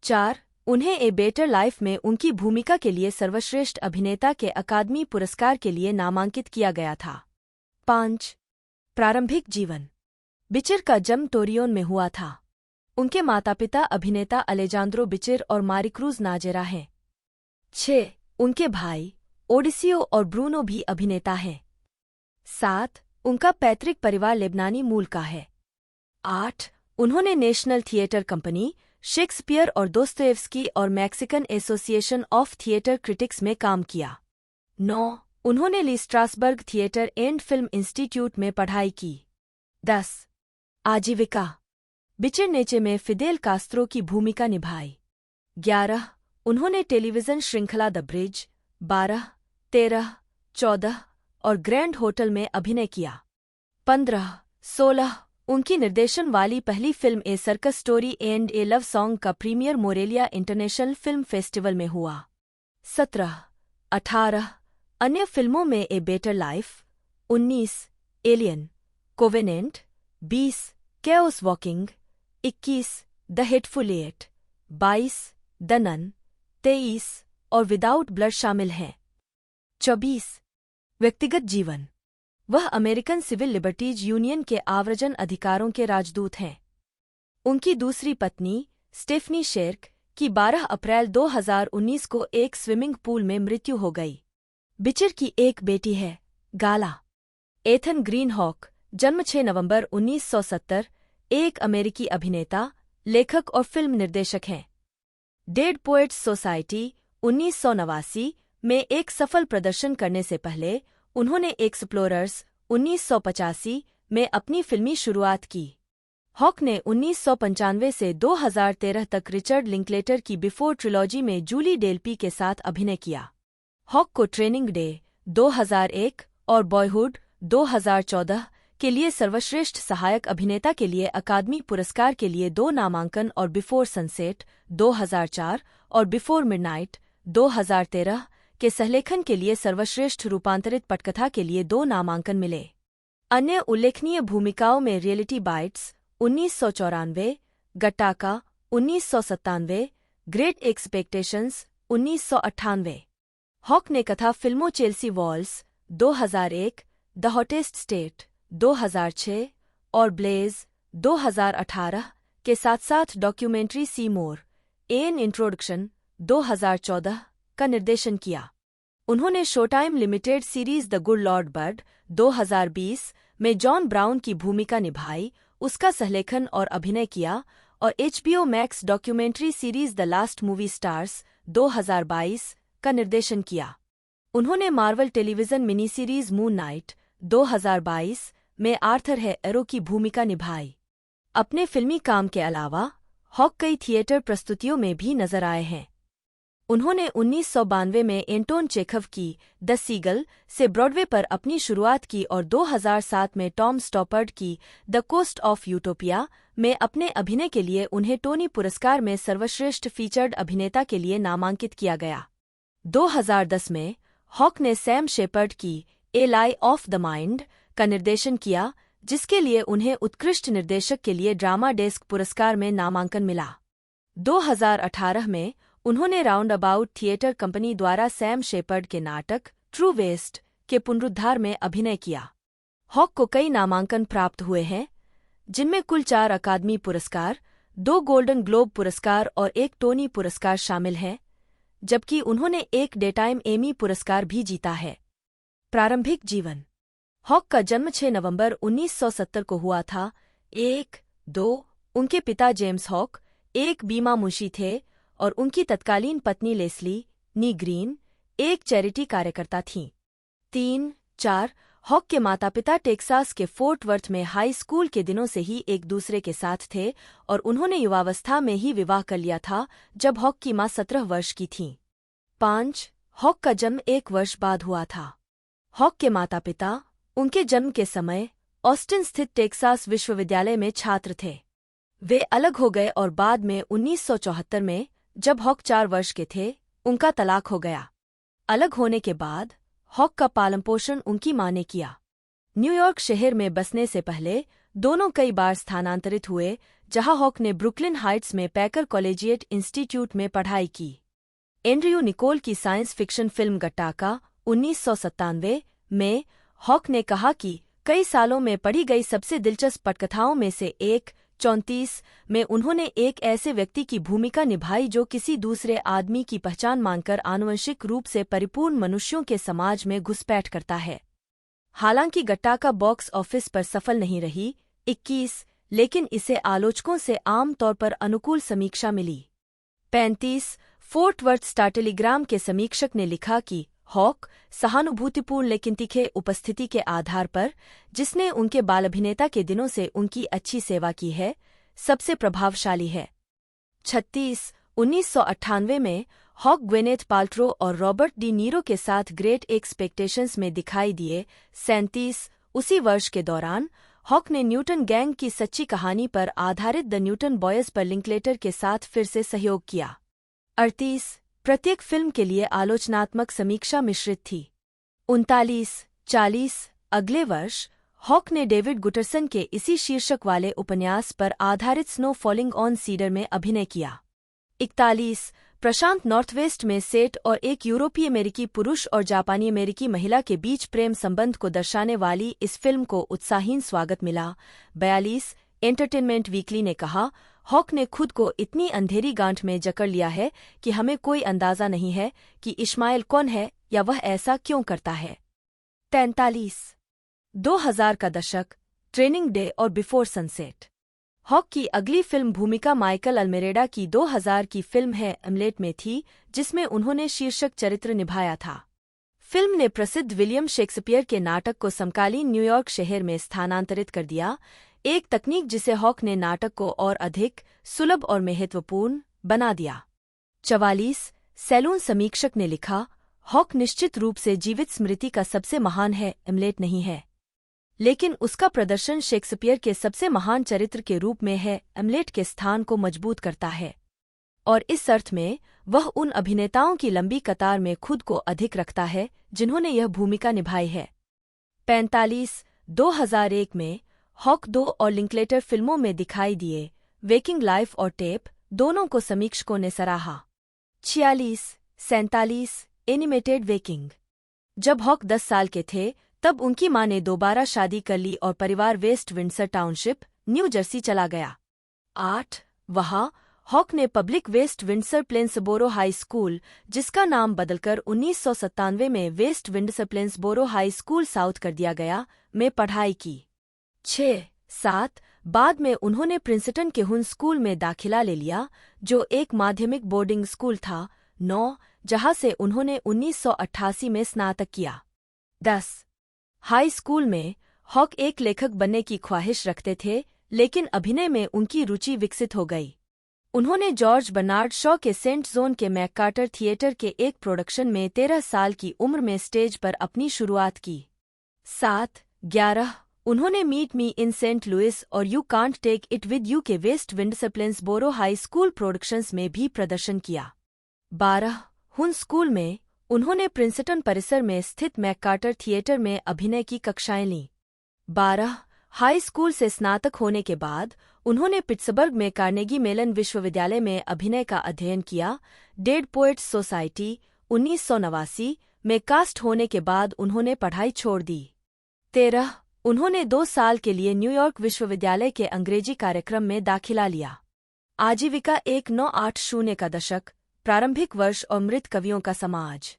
4. उन्हें ए बेटर लाइफ में उनकी भूमिका के लिए सर्वश्रेष्ठ अभिनेता के अकादमी पुरस्कार के लिए नामांकित किया गया था। 5. प्रारंभिक जीवन। बिचर का जन्म टोरियोन में हुआ था। उनके माता-पिता अभिनेता अलेजांद्रो बिचर और मारिक्रूज नाजेरा हैं। 6. उनके भाई ओडिसियो और ब्रूनो भी अभिनेता हैं। 7. उनका पैतृक परिवार लेबनानी मूल का है। 8. उन्होंने नेशनल थिएटर कंपनी, शेक्सपियर और दोस्तोयेव्स्की और Mexican association of theatre critics में काम किया। 9. उन्होंने Lee Strasberg theatre and film institute में पढ़ाई की। 10. आजीविका। बिचर नेचे में फिदेल कास्त्रो की भूमिका निभाई। 11. उन्होंने टेलीविजन श्रृंखला द ब्रिज 12, 13, 14 और ग्रैंड होटल में अभिनय किया। 15, 16 उनकी निर्देशन वाली पहली film a circus story and a love song का premiere Morelia international film festival में हुआ। 17, 18 अन्य फिल्मों में a better life, 19 alien, covenant, 20 chaos walking, 21 the hateful eight, 22 the nun, 23 और विदाउट ब्लड शामिल हैं। 24 व्यक्तिगत जीवन। वह अमेरिकन सिविल लिबर्टीज यूनियन के आव्रजन अधिकारों के राजदूत हैं। उनकी दूसरी पत्नी स्टेफनी शेर्क की 12 अप्रैल 2019 को एक स्विमिंग पूल में मृत्यु हो गई। बिचर की एक बेटी है, गाला। एथन ग्रीनहॉक, जन्म 6 नवंबर 1970, एक अमेरिकी अभिनेता, लेखक और फिल्म निर्देशक हैं। डेड पोएट्स सोसाइटी 1989 में एक सफल प्रदर्शन करने से पहले उन्होंने एक्सप्लोरर्स 1985 में अपनी फिल्मी शुरुआत की। हॉक ने 1995 से 2013 तक रिचर्ड लिंकलेटर की बिफोर ट्रिलॉजी में जूली डेल्पी के साथ अभिनय किया। हॉक को ट्रेनिंग डे 2001 और बॉयहुड 2014 के लिए सर्वश्रेष्ठ सहायक अभिनेता के लिए अकादमी पुरस्कार के लिए 2 नामांकन और बिफोर सनसेट 2004 और बिफोर मिडनाइट 2013 के सहलेखन के लिए सर्वश्रेष्ठ रूपांतरित पटकथा के लिए 2 नामांकन मिले। अन्य उल्लेखनीय भूमिकाओं में Reality Bites 1994, Gattaca 1997, Great Expectations 1998। Hawke ने कथा फिल्मों Chelsea Walls 2001, The Hottest State 2006 और ब्लेज 2018 के साथ साथ documentary Seymour N Introduction 2014 का निर्देशन किया। उन्होंने Showtime limited series The Good Lord Bird 2020 में जॉन ब्राउन की भूमिका निभाई, उसका सहलेखन और अभिनय किया और HBO max documentary series the last movie stars 2022 का निर्देशन किया। उन्होंने Marvel television mini series moon night 2022 में आर्थर है एरो की भूमिका निभाई। अपने फिल्मी काम के अलावा हॉक कई थिएटर प्रस्तुतियों में भी नजर आए हैं। उन्होंने 1992 में एंटोन चेखव की द सीगल से ब्रॉडवे पर अपनी शुरुआत की और 2007 में टॉम स्टॉपर्ड की द कोस्ट ऑफ यूटोपिया में अपने अभिनय के लिए उन्हें टोनी पुरस्कार में सर्वश्रेष्ठ फीचर्ड अभिनेता के लिए नामांकित किया गया। 2010 में हॉक ने सैम शेपर्ड की ए लाई ऑफ द माइंड का निर्देशन किया, जिसके लिए उन्हें उत्कृष्ट निर्देशक के लिए ड्रामा डेस्क पुरस्कार में नामांकन मिला। 2018 में उन्होंने राउंड अबाउट थिएटर कंपनी द्वारा सैम शेपर्ड के नाटक ट्रू वेस्ट के पुनरुद्धार में अभिनय किया। हॉक को कई नामांकन प्राप्त हुए हैं, जिनमें कुल 4 अकादमी पुरस्कार, 2 गोल्डन ग्लोब पुरस्कार और 1 टोनी पुरस्कार शामिल हैं, जबकि उन्होंने 1 डेटाइम एमी पुरस्कार भी जीता है। प्रारंभिक जीवन। हॉक का जन्म 6 नवंबर 1970 को हुआ था। 1-2 उनके पिता जेम्स हॉक एक बीमा मुंशी थे और उनकी तत्कालीन पत्नी लेस्ली नी ग्रीन एक चैरिटी कार्यकर्ता थीं। 3-4 हॉक के माता-पिता टेक्सास के फोर्ट वर्थ में हाई स्कूल के दिनों से ही एक दूसरे के साथ थे और उन्होंने युवावस्था में ही विवाह कर लिया था जब हॉक की मां 17 वर्ष की थीं। 5 हॉक का जन्म 1 वर्ष बाद हुआ था। हॉक के माता-पिता उनके जन्म के समय ऑस्टिन स्थित टेक्सास विश्वविद्यालय में छात्र थे। वे अलग हो गए और बाद में 1974 में, जब हॉक 4 वर्ष के थे, उनका तलाक हो गया। अलग होने के बाद हॉक का पालन पोषण उनकी मां ने किया। न्यूयॉर्क शहर में बसने से पहले दोनों कई बार स्थानांतरित हुए, जहां हॉक ने ब्रुकलिन हाइट्स में पैकर कॉलेजिएट इंस्टीट्यूट में पढ़ाई की। एंड्रयू निकोल की साइंस फिक्शन फिल्म गट्टाका 1997 में हॉक ने कहा कि कई सालों में पढ़ी गई सबसे दिलचस्प पटकथाओं में से एक 34 में उन्होंने एक ऐसे व्यक्ति की भूमिका निभाई जो किसी दूसरे आदमी की पहचान मानकर आनुवंशिक रूप से परिपूर्ण मनुष्यों के समाज में घुसपैठ करता है। हालांकि गट्टाका बॉक्स ऑफिस पर सफल नहीं रही 21, लेकिन इसे आलोचकों से आम तौर पर अनुकूल समीक्षा मिली। 35 फोर्ट वर्थ स्टार टेलीग्राम के समीक्षक ने लिखा कि हॉक सहानुभूतिपूर्ण लेकिन तीखे उपस्थिति के आधार पर, जिसने उनके बाल अभिनेता के दिनों से उनकी अच्छी सेवा की है, सबसे प्रभावशाली है। 36 1998 में हॉक ग्वेनेथ पाल्ट्रो और रॉबर्ट डी नीरो के साथ ग्रेट एक्सपेक्टेशंस में दिखाई दिए। 37 उसी वर्ष के दौरान हॉक ने न्यूटन गैंग की सच्ची कहानी पर आधारित द न्यूटन बॉयज पर लिंकलेटर के साथ फिर से सहयोग किया। 38 प्रत्येक फिल्म के लिए आलोचनात्मक समीक्षा मिश्रित थी। 39-40 अगले वर्ष हॉक ने डेविड गुटरसन के इसी शीर्षक वाले उपन्यास पर आधारित स्नो फॉलिंग ऑन सीडर में अभिनय किया। 41 प्रशांत नॉर्थवेस्ट में सेट और एक यूरोपीय अमेरिकी पुरुष और जापानी अमेरिकी महिला के बीच प्रेम संबंध को दर्शाने वाली इस फिल्म को उत्साहीन स्वागत मिला। 42 एंटरटेनमेंट वीकली ने कहा, हॉक ने खुद को इतनी अंधेरी गांठ में जकड़ लिया है कि हमें कोई अंदाजा नहीं है कि इश्माइल कौन है या वह ऐसा क्यों करता है। 43 2000 का दशक, ट्रेनिंग डे और बिफोर सनसेट। हॉक की अगली फिल्म भूमिका माइकल अल्मेरेडा की 2000 की फिल्म है एमलेट में थी, जिसमें उन्होंने शीर्षक चरित्र निभाया था। फिल्म ने प्रसिद्ध विलियम शेक्सपियर के नाटक को समकालीन न्यूयॉर्क शहर में स्थानांतरित कर दिया। एक तकनीक जिसे हॉक ने नाटक को और अधिक सुलभ और महत्वपूर्ण बना दिया। 44 सैलून समीक्षक ने लिखा, हॉक निश्चित रूप से जीवित स्मृति का सबसे महान है, एमलेट नहीं है, लेकिन उसका प्रदर्शन शेक्सपियर के सबसे महान चरित्र के रूप में है, एमलेट के स्थान को मजबूत करता है, और इस अर्थ में वह उन अभिनेताओं की लंबी कतार में खुद को अधिक रखता है जिन्होंने यह भूमिका निभाई है। 45 2001 में हॉक 2 और लिंक्लेटर फिल्मों में दिखाई दिए, वेकिंग लाइफ और टेप दोनों को समीक्षकों ने सराहा। 46 47 एनिमेटेड वेकिंग। जब हॉक 10 साल के थे तब उनकी मां ने दोबारा शादी कर ली और परिवार West Windsor Township, New Jersey चला गया। 8 वहाँ हॉक ने public West Windsor Plainsboro High School, जिसका नाम बदलकर 1997 में West Windsor Plainsboro High School South कर दिया गया, में पढ़ाई की। 6 7 बाद में उन्होंने प्रिंसटन के हुन स्कूल में दाखिला ले लिया, जो एक माध्यमिक बोर्डिंग स्कूल था। 9 जहाँ से उन्होंने 1988 में स्नातक किया। 10 हाई स्कूल में हॉक एक लेखक बनने की ख्वाहिश रखते थे, लेकिन अभिनय में उनकी रुचि विकसित हो गई। उन्होंने जॉर्ज बर्नार्ड शॉ के सेंट जोन के मैककार्टर थिएटर के एक प्रोडक्शन में 13 साल की उम्र में स्टेज पर अपनी शुरुआत की। 7 11 उन्होंने Meet Me in Saint Louis और You Can't Take It with You के West Windsor Plainsboro High School productions में भी प्रदर्शन किया। 12 हुन स्कूल में उन्होंने प्रिंसटन परिसर में स्थित मैककार्टर थिएटर में अभिनय की कक्षाएं लीं। 12 हाई स्कूल से स्नातक होने के बाद उन्होंने पिट्सबर्ग में कार्नेगी मेलन विश्वविद्यालय में अभिनय का अध्ययन किया। डेड पोएट्स सोसाइटी 1989 में कास्ट होने के बाद उन्होंने पढ़ाई छोड़ दी। 13 उन्होंने 2 साल के लिए न्यूयॉर्क विश्वविद्यालय के अंग्रेजी कार्यक्रम में दाखिला लिया। आजीविका 1980 का दशक, प्रारंभिक वर्ष और मृत कवियों का समाज।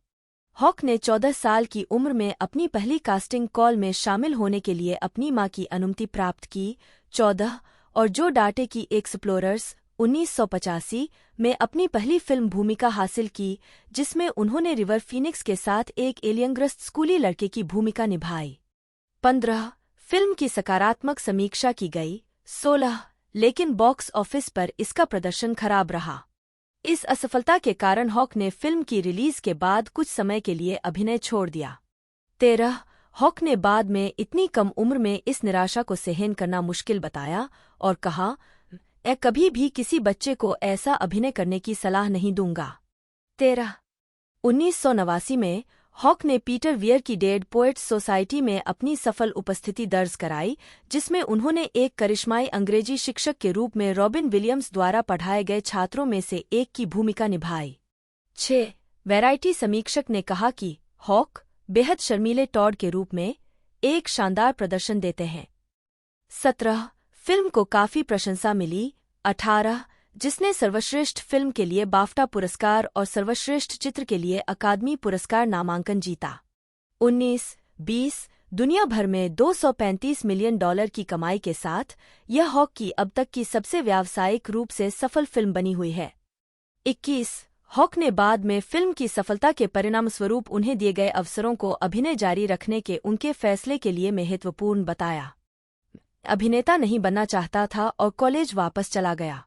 हॉक ने 14 साल की उम्र में अपनी पहली कास्टिंग कॉल में शामिल होने के लिए अपनी मां की अनुमति प्राप्त की। 14 और जो डाटे की एक्सप्लोरर्स 1985 में अपनी पहली फिल्म भूमिका हासिल की, जिसमें उन्होंने रिवर फीनिक्स के साथ एक एलियनग्रस्त स्कूली लड़के की भूमिका निभाई। 15 फिल्म की सकारात्मक समीक्षा की गई। 16 लेकिन बॉक्स ऑफिस पर इसका प्रदर्शन खराब रहा। इस असफलता के कारण हॉक ने फिल्म की रिलीज के बाद कुछ समय के लिए अभिनय छोड़ दिया। 13 हॉक ने बाद में इतनी कम उम्र में इस निराशा को सहन करना मुश्किल बताया और कहा, मैं कभी भी किसी बच्चे को ऐसा अभिनय करने की सलाह नहीं दूंगा। 13 1989 में हॉक ने पीटर वियर की डेड पोएट्स सोसाइटी में अपनी सफल उपस्थिति दर्ज कराई, जिसमें उन्होंने एक करिश्माई अंग्रेजी शिक्षक के रूप में रॉबिन विलियम्स द्वारा पढ़ाए गए छात्रों में से एक की भूमिका निभाई। 6 वैराइटी समीक्षक ने कहा कि हॉक बेहद शर्मीले टॉड के रूप में एक शानदार प्रदर्शन देते हैं। 17 फिल्म को काफी प्रशंसा मिली। 18 जिसने सर्वश्रेष्ठ फिल्म के लिए बाफ्टा पुरस्कार और सर्वश्रेष्ठ चित्र के लिए अकादमी पुरस्कार नामांकन जीता। 19 20 दुनिया भर में $235 मिलियन की कमाई के साथ यह हॉक की अब तक की सबसे व्यावसायिक रूप से सफल फिल्म बनी हुई है। 21 हॉक ने बाद में फिल्म की सफलता के परिणामस्वरूप उन्हें दिए गए अवसरों को अभिनय जारी रखने के उनके फैसले के लिए महत्वपूर्ण बताया। अभिनेता नहीं बनना चाहता था और कॉलेज वापस चला गया,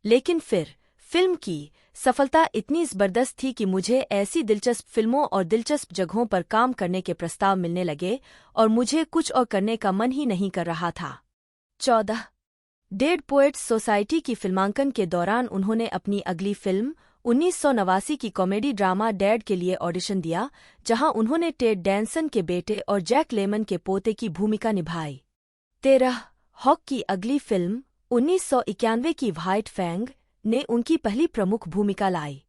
लेकिन फिर फिल्म की सफलता इतनी जबरदस्त थी कि मुझे ऐसी दिलचस्प फिल्मों और दिलचस्प जगहों पर काम करने के प्रस्ताव मिलने लगे और मुझे कुछ और करने का मन ही नहीं कर रहा था। 14 डेड पोएट्स सोसाइटी की फिल्मांकन के दौरान उन्होंने अपनी अगली फिल्म 1989 की कॉमेडी ड्रामा डैड के लिए ऑडिशन दिया, जहां उन्होंने टेड डैनसन के बेटे और जैक लेमन के पोते की भूमिका निभाई। 13 हॉक की अगली फिल्म 1991 की व्हाइट फैंग ने उनकी पहली प्रमुख भूमिका लाई।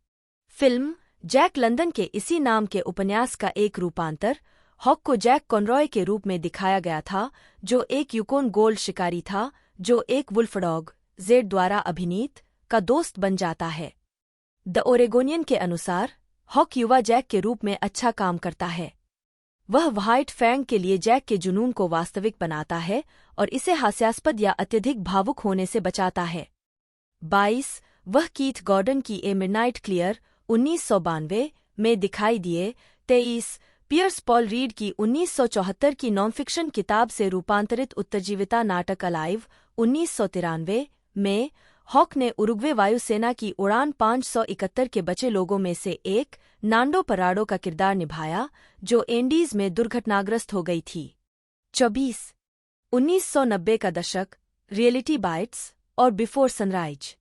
फिल्म जैक लंदन के इसी नाम के उपन्यास का एक रूपांतर, हॉक को जैक कॉनरॉय के रूप में दिखाया गया था, जो एक यूकोन गोल्ड शिकारी था जो एक वुल्फडॉग जेड द्वारा अभिनीत का दोस्त बन जाता है। द ओरेगोनियन के अनुसार हॉक युवा जैक के रूप में अच्छा काम करता है। वह व्हाइट फैंग के लिए जैक के जुनून को वास्तविक बनाता है और इसे हास्यास्पद या अत्यधिक भावुक होने से बचाता है। 22 वह कीथ गॉर्डन की ए मिडनाइट क्लियर 1992 में दिखाई दिए। 23 पियर्स पॉल रीड की 1974 की नॉन फिक्शन किताब से रूपांतरित उत्तरजीविता नाटक अलाइव 1993 में हॉक ने उरुग्वे वायुसेना की उड़ान 571 के बचे लोगों में से एक नांडो पराडो का किरदार निभाया, जो एंडीज में दुर्घटनाग्रस्त हो गई थी। 1990 का दशक, रियलिटी बाइट्स और बिफोर सनराइज।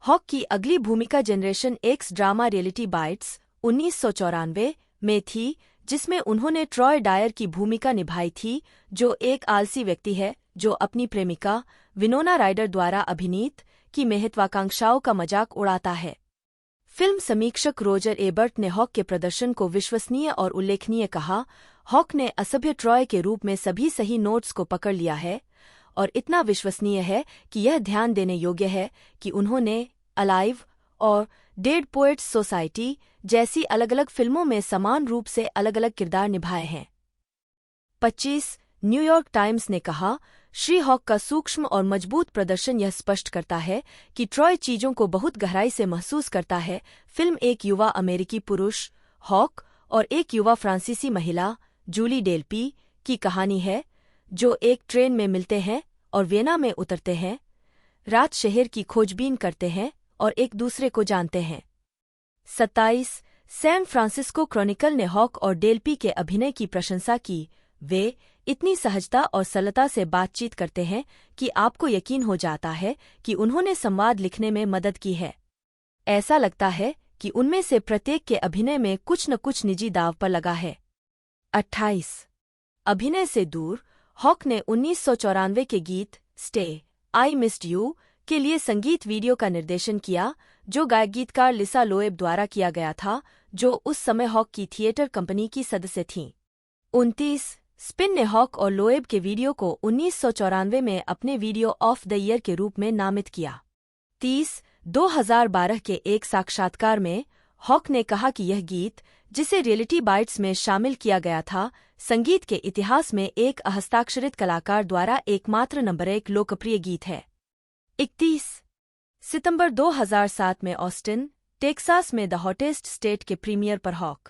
हॉक की अगली भूमिका generation x drama reality Bites 1994 में थी, जिसमें उन्होंने ट्रॉय डायर की भूमिका निभाई थी, जो एक आलसी व्यक्ति है जो अपनी प्रेमिका विनोना राइडर द्वारा अभिनीत की महत्वाकांक्षाओं का मजाक उड़ाता है। फिल्म समीक्षक रोजर एबर्ट ने हॉक के प्रदर्शन को विश्वसनीय और उल्लेखनीय कहा। हॉक ने असभ्य ट्रॉय के रूप में सभी सही नोट्स को पकड़ लिया है और इतना विश्वसनीय है कि यह ध्यान देने योग्य है कि उन्होंने अलाइव और डेड पोएट्स सोसाइटी जैसी अलग अलग फिल्मों में समान रूप से अलग अलग किरदार निभाए हैं। 25 न्यूयॉर्क टाइम्स ने कहा, श्री हॉक का सूक्ष्म और मजबूत प्रदर्शन यह स्पष्ट करता है कि ट्रॉय चीजों को बहुत गहराई से महसूस करता है। फिल्म एक युवा अमेरिकी पुरुष हॉक और एक युवा फ्रांसीसी महिला जूली डेल्पी की कहानी है, जो एक ट्रेन में मिलते हैं और वियना में उतरते हैं, रात शहर की खोजबीन करते हैं और एक दूसरे को जानते हैं। 27 सैन फ्रांसिस्को क्रॉनिकल ने हॉक और डेल्पी के अभिनय की प्रशंसा की। वे इतनी सहजता और सरलता से बातचीत करते हैं कि आपको यकीन हो जाता है कि उन्होंने संवाद लिखने में मदद की है। ऐसा लगता है कि उनमें से प्रत्येक के अभिनय में कुछ न कुछ निजी दांव पर लगा है। 28 अभिनय से दूर, हॉक ने 1994 के गीत स्टे आई मिस्ड यू के लिए संगीत वीडियो का निर्देशन किया, जो गायक गीतकार लिसा लोएब द्वारा किया गया था, जो उस समय हॉक की थिएटर कंपनी की सदस्य थीं। 29 स्पिन ने हॉक और लोएब के वीडियो को 1994 में अपने वीडियो ऑफ द ईयर के रूप में नामित किया। 30 2012 के एक साक्षात्कार में हॉक ने कहा कि यह गीत, जिसे रियलिटी बाइट्स में शामिल किया गया था, संगीत के इतिहास में एक हस्ताक्षरित कलाकार द्वारा एकमात्र नंबर 1 लोकप्रिय गीत है। 31 सितंबर 2007 में ऑस्टिन, टेक्सास में द हॉटेस्ट स्टेट के प्रीमियर पर हॉक।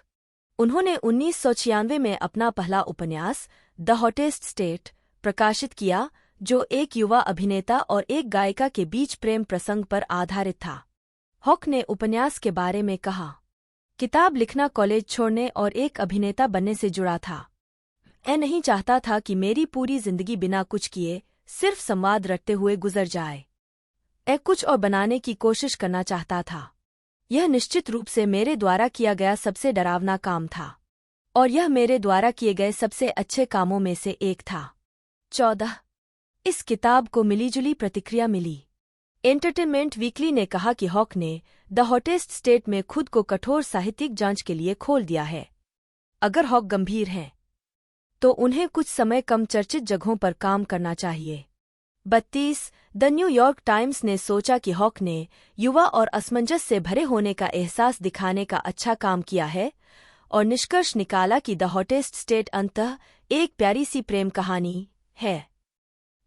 उन्होंने 1996 में अपना पहला उपन्यास द हॉटेस्ट स्टेट प्रकाशित किया, जो एक युवा अभिनेता और एक गायिका के बीच प्रेम प्रसंग पर आधारित था। हॉक ने उपन्यास के बारे में कहा, किताब लिखना कॉलेज छोड़ने और एक अभिनेता बनने से जुड़ा था। मैं नहीं चाहता था कि मेरी पूरी जिंदगी बिना कुछ किए सिर्फ संवाद रटते हुए गुजर जाए। मैं कुछ और बनाने की कोशिश करना चाहता था। यह निश्चित रूप से मेरे द्वारा किया गया सबसे डरावना काम था, और यह मेरे द्वारा किए गए सबसे अच्छे कामों में से एक था। 14 इस किताब को मिलीजुली प्रतिक्रिया मिली। एंटरटेनमेंट वीकली ने कहा कि हॉक ने द हॉटेस्ट स्टेट में खुद को कठोर साहित्यिक जांच के लिए खोल दिया है। अगर हॉक गंभीर हैं, तो उन्हें कुछ समय कम चर्चित जगहों पर काम करना चाहिए। 32 द न्यूयॉर्क टाइम्स ने सोचा कि हॉक ने युवा और असमंजस से भरे होने का एहसास दिखाने का अच्छा काम किया है, और निष्कर्ष निकाला कि द हॉटेस्ट स्टेट अंततः एक प्यारी सी प्रेम कहानी है।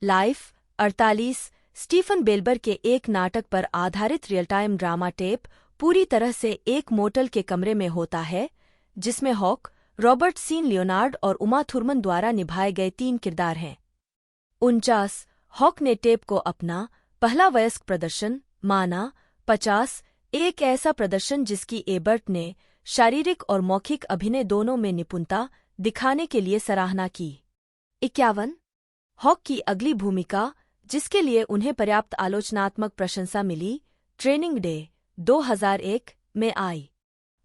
लाइफ 48 स्टीफन बेल्बर के एक नाटक पर आधारित रियल टाइम ड्रामा टेप पूरी तरह से एक मोटल के कमरे में होता है, जिसमें हॉक, रॉबर्ट सीन लियोनार्ड और उमा थुरमन द्वारा निभाए गए 3 किरदार हैं। 49 हॉक ने टेप को अपना पहला वयस्क प्रदर्शन माना। 50 एक ऐसा प्रदर्शन जिसकी एबर्ट ने शारीरिक और मौखिक अभिनय दोनों में निपुणता दिखाने के लिए सराहना की। 51 हॉक की अगली भूमिका, जिसके लिए उन्हें पर्याप्त आलोचनात्मक प्रशंसा मिली, ट्रेनिंग डे 2001 में आई।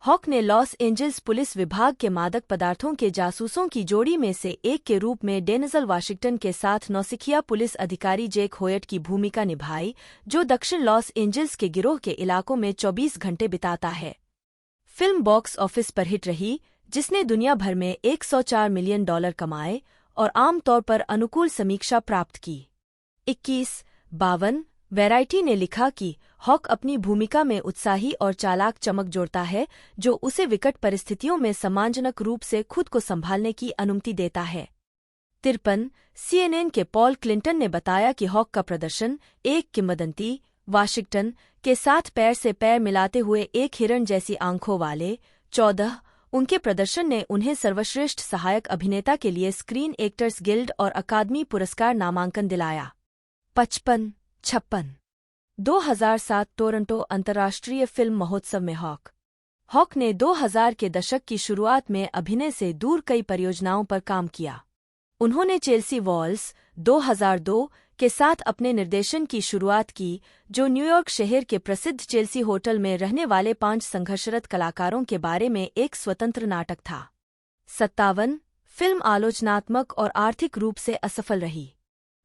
हॉक ने लॉस एंजल्स पुलिस विभाग के मादक पदार्थों के जासूसों की जोड़ी में से एक के रूप में डेनिजल वाशिंगटन के साथ नौसिखिया पुलिस अधिकारी जेक होयट की भूमिका निभाई, जो दक्षिण लॉस एंजल्स के गिरोह के इलाकों में 24 घंटे बिताता है। फिल्म बॉक्स ऑफिस पर हिट रही, जिसने दुनिया भर में $104 मिलियन कमाए और आमतौर पर अनुकूल समीक्षा प्राप्त की। 21 वैरायटी ने लिखा कि हॉक अपनी भूमिका में उत्साही और चालाक चमक जोड़ता है, जो उसे विकट परिस्थितियों में सम्मानजनक रूप से खुद को संभालने की अनुमति देता है। 53 CNN के पॉल क्लिंटन ने बताया कि हॉक का प्रदर्शन एक किंवदंती वाशिंगटन के साथ पैर से पैर मिलाते हुए एक हिरण जैसी आंखों वाले 14 उनके प्रदर्शन ने उन्हें सर्वश्रेष्ठ सहायक अभिनेता के लिए स्क्रीन एक्टर्स गिल्ड और अकादमी पुरस्कार नामांकन दिलाया। 55 2007 टोरंटो अंतर्राष्ट्रीय फिल्म महोत्सव में हॉक ने 2000 के दशक की शुरुआत में अभिनय से दूर कई परियोजनाओं पर काम किया। उन्होंने चेल्सी वॉल्स 2002 के साथ अपने निर्देशन की शुरुआत की, जो न्यूयॉर्क शहर के प्रसिद्ध चेल्सी होटल में रहने वाले 5 संघर्षरत कलाकारों के बारे में एक स्वतंत्र नाटक था। 57 फिल्म आलोचनात्मक और आर्थिक रूप से असफल रही।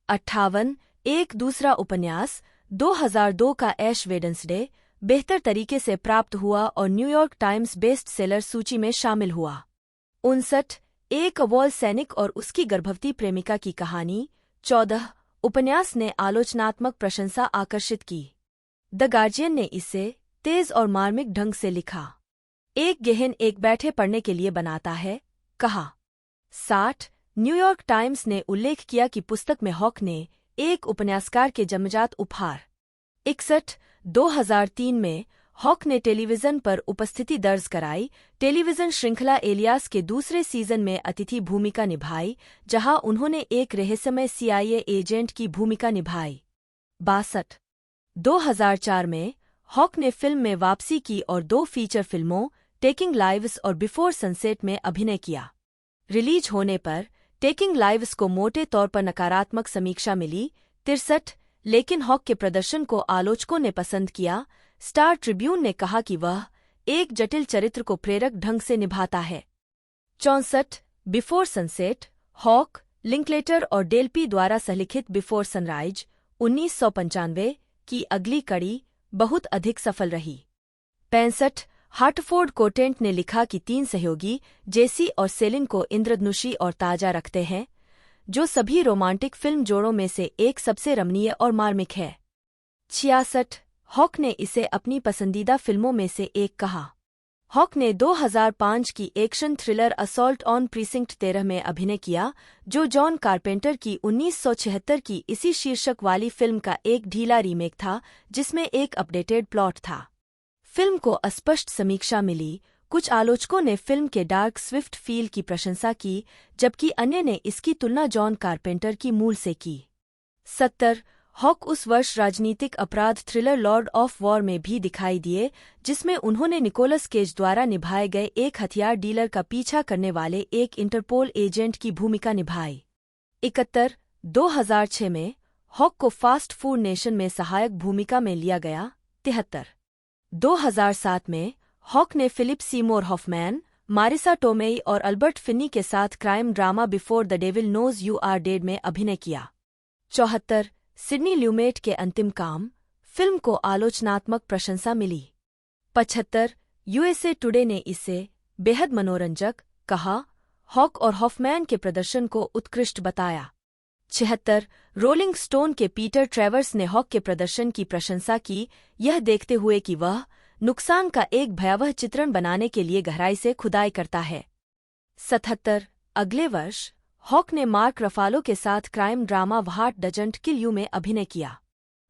58 एक दूसरा उपन्यास 2002 का ऐश वेडन्सडे बेहतर तरीके से प्राप्त हुआ और न्यूयॉर्क टाइम्स बेस्ट सेलर सूची में शामिल हुआ। 59 एक अवॉल सैनिक और उसकी गर्भवती प्रेमिका की कहानी। 14 उपन्यास ने आलोचनात्मक प्रशंसा आकर्षित की। द गार्जियन ने इसे तेज और मार्मिक ढंग से लिखा। एक गहन एक बैठे पढ़ने के लिए बनाता है, कहा। 60 न्यूयॉर्क टाइम्स ने उल्लेख किया कि पुस्तक में हॉक ने एक उपन्यासकार के जन्मजात उपहार। 61 2003 में हॉक ने टेलीविजन पर उपस्थिति दर्ज कराई, टेलीविजन श्रृंखला एलियास के दूसरे सीजन में अतिथि भूमिका निभाई, जहां उन्होंने एक रहस्यमय CIA एजेंट की भूमिका निभाई। 62 2004 में हॉक ने फिल्म में वापसी की और 2 फीचर फिल्मों टेकिंग लाइव्स और बिफोर सनसेट में अभिनय किया। रिलीज होने पर टेकिंग लाइव्स को मोटे तौर पर नकारात्मक समीक्षा मिली। 63 लेकिन हॉक के प्रदर्शन को आलोचकों ने पसंद किया। स्टार ट्रिब्यून ने कहा कि वह एक जटिल चरित्र को प्रेरक ढंग से निभाता है। 64 बिफोर सनसेट हॉक, लिंकलेटर और डेल्पी द्वारा सहलिखित बिफोर सनराइज 1995 की अगली कड़ी बहुत अधिक सफल रही। 65 हार्टफोर्ड कोटेंट ने लिखा कि 3 सहयोगी जेसी और सेलिन को इंद्रधनुषी और ताजा रखते हैं, जो सभी रोमांटिक फिल्म जोड़ों में से एक सबसे रमणीय और मार्मिक है। 66 हॉक ने इसे अपनी पसंदीदा फिल्मों में से एक कहा। हॉक ने 2005 की action thriller assault on precinct 13 में अभिनय किया, जो जॉन कारपेंटर की 1976 की इसी शीर्षक वाली फिल्म का एक ढीला रीमेक था, जिसमें एक अपडेटेड प्लॉट था। फिल्म को अस्पष्ट समीक्षा मिली। कुछ आलोचकों ने फिल्म के डार्क स्विफ्ट फील की प्रशंसा की, जबकि अन्य ने इसकी तुलना जॉन कारपेंटर की मूल से की। 70 हॉक उस वर्ष राजनीतिक अपराध थ्रिलर लॉर्ड ऑफ वॉर में भी दिखाई दिए, जिसमें उन्होंने निकोलस केज द्वारा निभाए गए एक हथियार डीलर का पीछा करने वाले एक इंटरपोल एजेंट की भूमिका निभाई। 71 2006 में हॉक को फास्ट फूड नेशन में सहायक भूमिका में लिया गया। 73 2007 में हॉक ने Philip Seymour Hoffman, Marisa Tomei और अल्बर्ट फिन्नी के साथ crime drama before the devil knows you are dead में अभिनय किया। 74 सिडनी ल्यूमेट के अंतिम काम, फिल्म को आलोचनात्मक प्रशंसा मिली। 75 USA टुडे ने इसे बेहद मनोरंजक कहा। हॉक और हॉफमैन के प्रदर्शन को उत्कृष्ट बताया। 76 रोलिंग स्टोन के पीटर ट्रेवर्स ने हॉक के प्रदर्शन की प्रशंसा की, यह देखते हुए कि वह नुकसान का एक भयावह चित्रण बनाने के लिए गहराई से खुदाई करता है। 77 अगले वर्ष हॉक ने मार्क रफालो के साथ crime drama what doesn't kill you में अभिनय किया।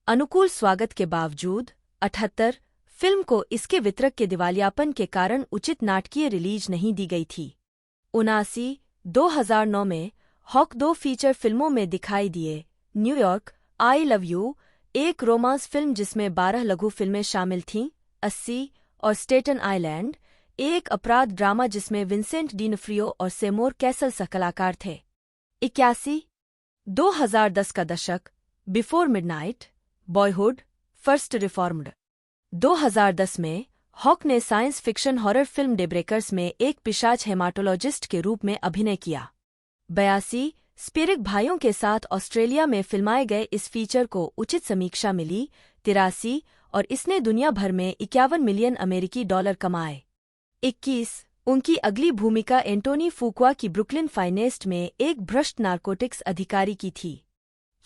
अनुकूल स्वागत के बावजूद 78 फिल्म को इसके वितरक के दिवालियापन के कारण उचित नाटकीय रिलीज नहीं दी गई थी। 79 2009 में हॉक 2 फीचर फिल्मों में दिखाई दिए। न्यूयॉर्क आई लव यू, एक रोमांस फिल्म जिसमें 12 लघु फिल्में शामिल थीं। 80 और स्टेटन आइलैंड, एक अपराध ड्रामा जिसमें विंसेंट डीनफ्रियो और सेमोर कैसल सहकलाकार थे। 81 2010 का दशक, before midnight, boyhood, first reformed. 2010 में हॉक ने साइंस फिक्शन हॉरर फिल्म डेब्रेकर्स में एक पिशाच हेमाटोलॉजिस्ट के रूप में अभिनय किया। 82 स्पिरिक भाइयों के साथ ऑस्ट्रेलिया में फिल्माए गए इस फीचर को उचित समीक्षा मिली। 83 और इसने दुनिया भर में 51 मिलियन अमेरिकी डॉलर कमाए। 21 उनकी अगली भूमिका एंटोनी फुकुआ की ब्रुकलिन फाइनेस्ट में एक भ्रष्ट नारकोटिक्स अधिकारी की थी।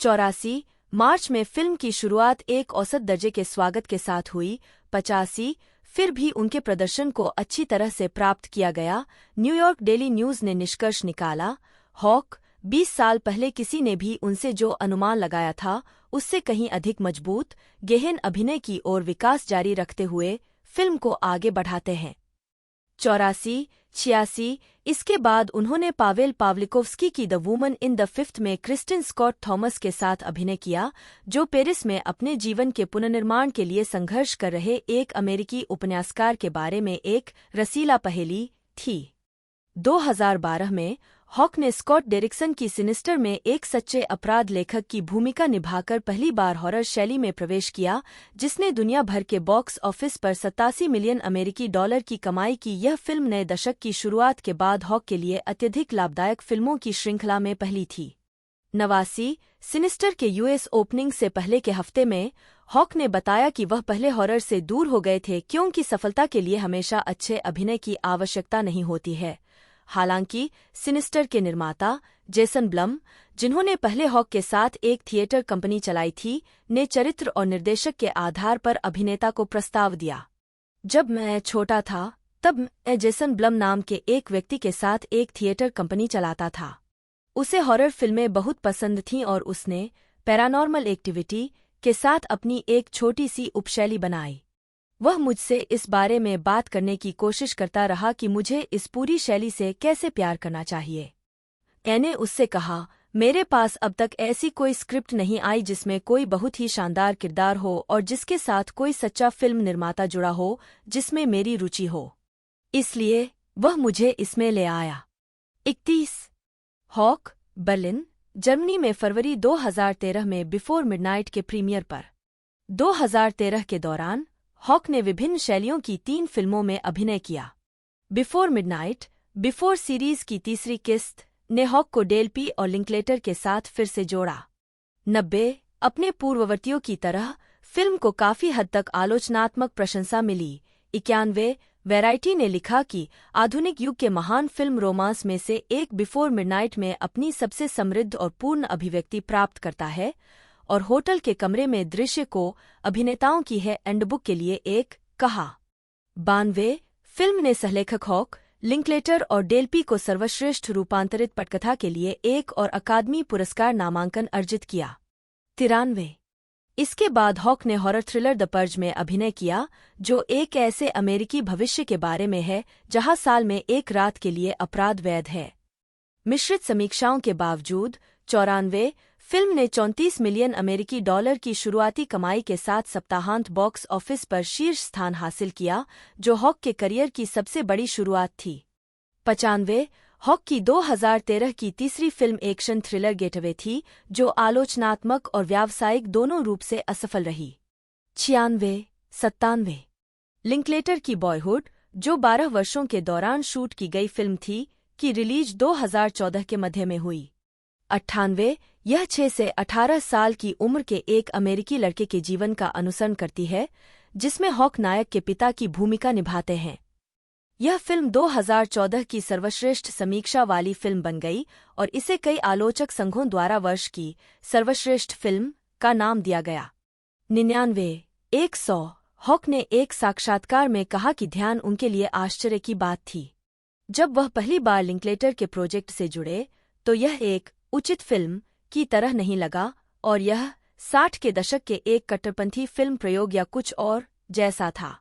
84 मार्च में फिल्म की शुरुआत एक औसत दर्जे के स्वागत के साथ हुई। 85 फिर भी उनके प्रदर्शन को अच्छी तरह से प्राप्त किया गया। न्यूयॉर्क डेली न्यूज ने निष्कर्ष निकाला, हॉक 20 साल पहले किसी ने भी उनसे जो अनुमान लगाया था उससे कहीं अधिक मजबूत, गहन अभिनय की ओर विकास जारी रखते हुए फिल्म को आगे बढ़ाते हैं। 84, 86। इसके बाद उन्होंने पावेल पावलिकोव्स्की की the woman in the fifth में क्रिस्टिन स्कॉट थॉमस के साथ अभिनय किया, जो पेरिस में अपने जीवन के पुनर्निर्माण के लिए संघर्ष कर रहे एक अमेरिकी उपन्यासकार के बारे में एक रसीला पहेली थी। 2012 में हॉक ने स्कॉट डेरिक्सन की सिनिस्टर में एक सच्चे अपराध लेखक की भूमिका निभाकर पहली बार हॉरर शैली में प्रवेश किया, जिसने दुनिया भर के बॉक्स ऑफिस पर 87 मिलियन अमेरिकी डॉलर की कमाई की। यह फिल्म नए दशक की शुरुआत के बाद हॉक के लिए अत्यधिक लाभदायक फिल्मों की श्रृंखला में पहली थी। 89, सिनिस्टर के यूएस ओपनिंग से पहले के हफ्ते में हॉक ने बताया कि वह पहले हॉरर से दूर हो गए थे क्योंकि सफलता के लिए हमेशा अच्छे अभिनय की आवश्यकता नहीं होती है। हालांकि सिनिस्टर के निर्माता जेसन ब्लम, जिन्होंने पहले हॉक के साथ एक थिएटर कंपनी चलाई थी, ने चरित्र और निर्देशक के आधार पर अभिनेता को प्रस्ताव दिया। जब मैं छोटा था तब मैं जेसन ब्लम नाम के एक व्यक्ति के साथ एक थिएटर कंपनी चलाता था। उसे हॉरर फिल्में बहुत पसंद थीं और उसने पैरानॉर्मल एक्टिविटी के साथ अपनी एक छोटी सी उपशैली बनाई। वह मुझसे इस बारे में बात करने की कोशिश करता रहा कि मुझे इस पूरी शैली से कैसे प्यार करना चाहिए। मैंने उससे कहा, मेरे पास अब तक ऐसी कोई स्क्रिप्ट नहीं आई जिसमें कोई बहुत ही शानदार किरदार हो और जिसके साथ कोई सच्चा फिल्म निर्माता जुड़ा हो जिसमें मेरी रुचि हो। इसलिए वह मुझे इसमें ले आया। 31, हॉक, बर्लिन, जर्मनी में फरवरी 2013 में बिफोर मिडनाइट के प्रीमियर पर। 2013 के दौरान हॉक ने विभिन्न शैलियों की 3 फिल्मों में अभिनय किया। बिफोर मिडनाइट, बिफोर सीरीज की तीसरी किस्त, ने हॉक को डेल पी और लिंकलेटर के साथ फिर से जोड़ा। 90, अपने पूर्ववर्तियों की तरह फिल्म को काफी हद तक आलोचनात्मक प्रशंसा मिली। 91, वैराइटी ने लिखा कि आधुनिक युग के महान फिल्म रोमांस में से एक बिफोर मिडनाइट में अपनी सबसे समृद्ध और पूर्ण अभिव्यक्ति प्राप्त करता है और होटल के कमरे में दृश्य को अभिनेताओं की है एंडबुक के लिए एक कहा। 92, फिल्म ने सहलेखक हॉक, लिंकलेटर और डेलपी को सर्वश्रेष्ठ रूपांतरित पटकथा के लिए एक और अकादमी पुरस्कार नामांकन अर्जित किया। 93, इसके बाद हॉक ने हॉरर थ्रिलर द पर्ज में अभिनय किया, जो एक ऐसे अमेरिकी भविष्य के बारे में है जहां साल में एक रात के लिए अपराध वैध है। मिश्रित समीक्षाओं के बावजूद 94, फिल्म ने 34 मिलियन अमेरिकी डॉलर की शुरुआती कमाई के साथ सप्ताहांत बॉक्स ऑफिस पर शीर्ष स्थान हासिल किया, जो हॉक के करियर की सबसे बड़ी शुरुआत थी। 95, हॉक की 2013 की तीसरी फिल्म एक्शन थ्रिलर गेटअवे थी, जो आलोचनात्मक और व्यावसायिक दोनों रूप से असफल रही। 96, 97, लिंकलेटर की बॉयहुड, जो 12 वर्षों के दौरान शूट की गई फिल्म थी, की रिलीज 2014 के मध्य में हुई। 98, यह 6 से 18 साल की उम्र के एक अमेरिकी लड़के के जीवन का अनुसरण करती है, जिसमें हॉक नायक के पिता की भूमिका निभाते हैं। यह फिल्म 2014 की सर्वश्रेष्ठ समीक्षा वाली फिल्म बन गई और इसे कई आलोचक संघों द्वारा वर्ष की सर्वश्रेष्ठ फिल्म का नाम दिया गया। 99, 100, हॉक ने एक साक्षात्कार में कहा कि ध्यान उनके लिए आश्चर्य की बात थी। जब वह पहली बार लिंकलेटर के प्रोजेक्ट से जुड़े तो यह एक उचित फिल्म की तरह नहीं लगा और यह 60 के दशक के एक कट्टरपंथी फिल्म प्रयोग या कुछ और जैसा था।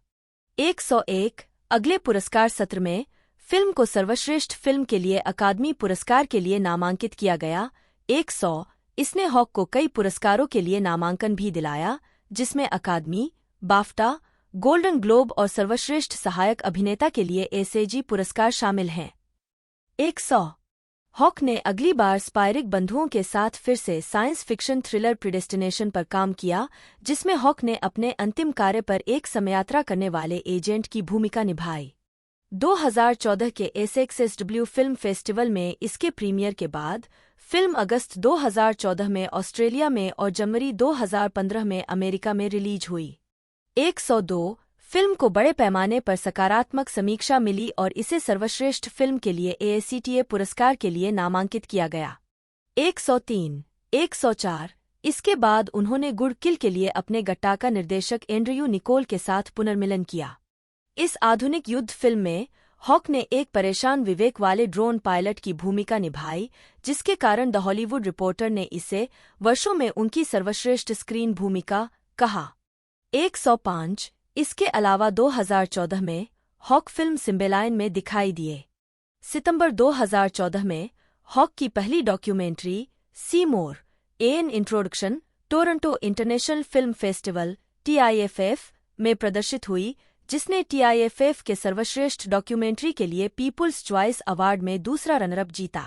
101, अगले पुरस्कार सत्र में फिल्म को सर्वश्रेष्ठ फिल्म के लिए अकादमी पुरस्कार के लिए नामांकित किया गया। 100, इसने हॉक को कई पुरस्कारों के लिए नामांकन भी दिलाया, जिसमें अकादमी, बाफ्टा, गोल्डन ग्लोब और सर्वश्रेष्ठ सहायक अभिनेता के लिए एसएजी पुरस्कार शामिल हैं। 100, हॉक ने अगली बार स्पायरिक बंधुओं के साथ फिर से साइंस फिक्शन थ्रिलर प्रिडेस्टिनेशन पर काम किया, जिसमें हॉक ने अपने अंतिम कार्य पर एक समयात्रा करने वाले एजेंट की भूमिका निभाई। 2014 के एसएक्सएसडब्ल्यू फिल्म फेस्टिवल में इसके प्रीमियर के बाद फिल्म अगस्त 2014 में ऑस्ट्रेलिया में और जनवरी 2015 में अमेरिका में रिलीज हुई। 102, फिल्म को बड़े पैमाने पर सकारात्मक समीक्षा मिली और इसे सर्वश्रेष्ठ फिल्म के लिए एएसीटीए पुरस्कार के लिए नामांकित किया गया। 103, 104, इसके बाद उन्होंने गुड किल के लिए अपने गट्टाका निर्देशक एंड्रयू निकोल के साथ पुनर्मिलन किया। इस आधुनिक युद्ध फिल्म में हॉक ने एक परेशान विवेक वाले ड्रोन पायलट की भूमिका निभाई, जिसके कारण द हॉलीवुड रिपोर्टर ने इसे वर्षों में उनकी सर्वश्रेष्ठ स्क्रीन भूमिका कहा। 105, इसके अलावा 2014 में हॉक फिल्म सिम्बेलाइन में दिखाई दिए। सितंबर 2014 में हॉक की पहली documentary Seymour N introduction Toronto international film festival TIFF में प्रदर्शित हुई, जिसने TIFF के सर्वश्रेष्ठ डॉक्यूमेंट्री के लिए पीपुल्स चॉइस अवार्ड में दूसरा रनरअप जीता।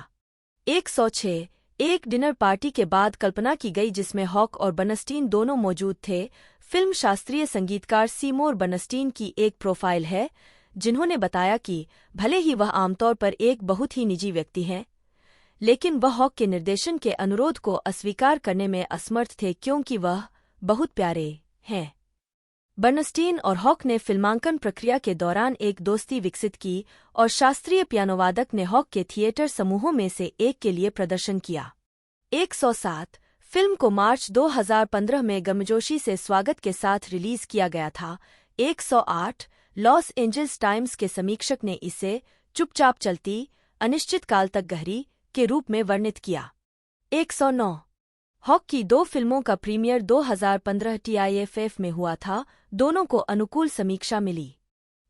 106 एक डिनर पार्टी के बाद कल्पना की गई जिसमें हॉक और बर्नस्टीन दोनों मौजूद थे। फिल्म शास्त्रीय संगीतकार सीमोर बर्नस्टीन की एक प्रोफाइल है, जिन्होंने बताया कि भले ही वह आमतौर पर एक बहुत ही निजी व्यक्ति हैं, लेकिन वह हॉक के निर्देशन के अनुरोध को अस्वीकार करने में असमर्थ थे क्योंकि वह बहुत प्यारे हैं। बर्नस्टीन और हॉक ने फिल्मांकन प्रक्रिया के दौरान एक दोस्ती विकसित की और शास्त्रीय पियानोवादक ने हॉक के थिएटर समूहों में से एक के लिए प्रदर्शन किया। 107 फिल्म को मार्च 2015 में गर्मजोशी से स्वागत के साथ रिलीज किया गया था। 108 लॉस एंजल्स टाइम्स के समीक्षक ने इसे चुपचाप चलती, अनिश्चित काल तक गहरी के रूप में वर्णित किया। 109 हॉक की 2 फिल्मों का प्रीमियर 2015 TIFF में हुआ था, दोनों को अनुकूल समीक्षा मिली।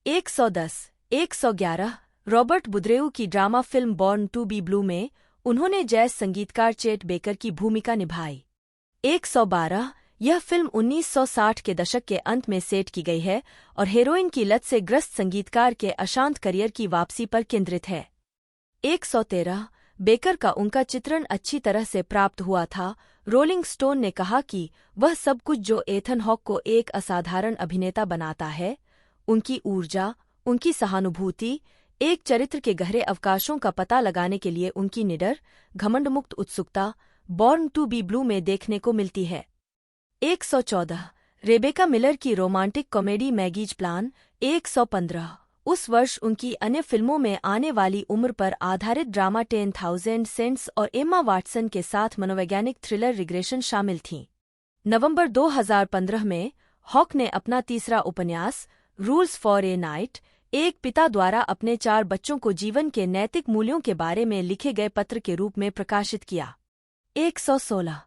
111 रॉबर्ट बुद्रेउ की drama film born to be blue में उन्होंने जैज संगीतकार चेट बेकर की भूमिका निभाई। 112 यह फिल्म 1960 के दशक के अंत में सेट की गई है और हेरोइन की लत से ग्रस्त संगीतकार के अशांत करियर की वापसी पर केंद्रित है। 113 बेकर का उनका चित्रण अच्छी तरह से प्राप्त हुआ था। रोलिंग स्टोन ने कहा कि वह सब कुछ जो एथन हॉक को एक असाधारण अभिनेता बनाता है, उनकी ऊर्जा, उनकी सहानुभूति, एक चरित्र के गहरे अवकाशों का पता लगाने के लिए उनकी निडर, घमंडमुक्त उत्सुकता, बॉर्न टू बी ब्लू में देखने को मिलती है। 114 रेबेका मिलर की रोमांटिक कॉमेडी मैगीज प्लान। 115 उस वर्ष उनकी अन्य फिल्मों में आने वाली उम्र पर आधारित ड्रामा 10,000 सेंट्स और एम्मा वाटसन के साथ मनोवैज्ञानिक थ्रिलर रिग्रेशन शामिल थीं। नवंबर 2015 में हॉक ने अपना तीसरा उपन्यास रूल्स फॉर ए नाइट, एक पिता द्वारा अपने 4 बच्चों को जीवन के नैतिक मूल्यों के बारे में लिखे गए पत्र के रूप में प्रकाशित किया। 116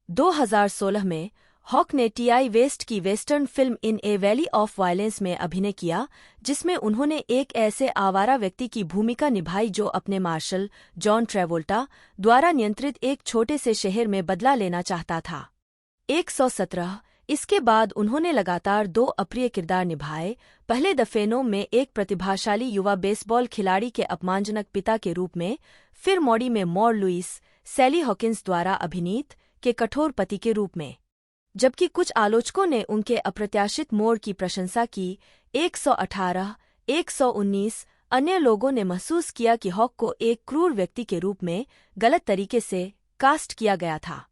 2016 में हॉक ने TI वेस्ट की western film in A valley of violence में अभिनय किया, जिसमें उन्होंने एक ऐसे आवारा व्यक्ति की भूमिका निभाई जो अपने मार्शल जॉन ट्रेवोल्टा द्वारा नियंत्रित एक छोटे से शहर में बदला लेना चाहता था। 117 इसके बाद उन्होंने लगातार 2 अप्रिय किरदार निभाए। पहले द फेनोम में एक प्रतिभाशाली युवा बेसबॉल खिलाड़ी के अपमानजनक पिता के रूप में, फिर मॉडी में मॉर लुइस, सैली हॉकिंस द्वारा अभिनीत के कठोर पति के रूप में। जबकि कुछ आलोचकों ने उनके अप्रत्याशित मोड़ की प्रशंसा की। 118 119 अन्य लोगों ने महसूस किया कि हॉक को एक क्रूर व्यक्ति के रूप में गलत तरीके से कास्ट किया गया था।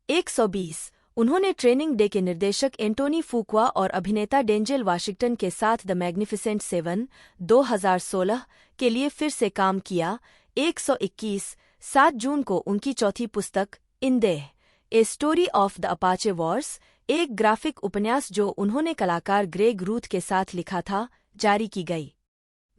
120 उन्होंने ट्रेनिंग डे के निर्देशक एंटोनी फुकुआ और अभिनेता डेंजेल वाशिंगटन के साथ द मैग्निफिसेंट 7 2016 के लिए फिर से काम किया। 121 7 जून को उनकी चौथी पुस्तक in the a story of the Apache Wars, एक ग्राफिक उपन्यास जो उन्होंने कलाकार ग्रेग रूथ के साथ लिखा था, जारी की गई।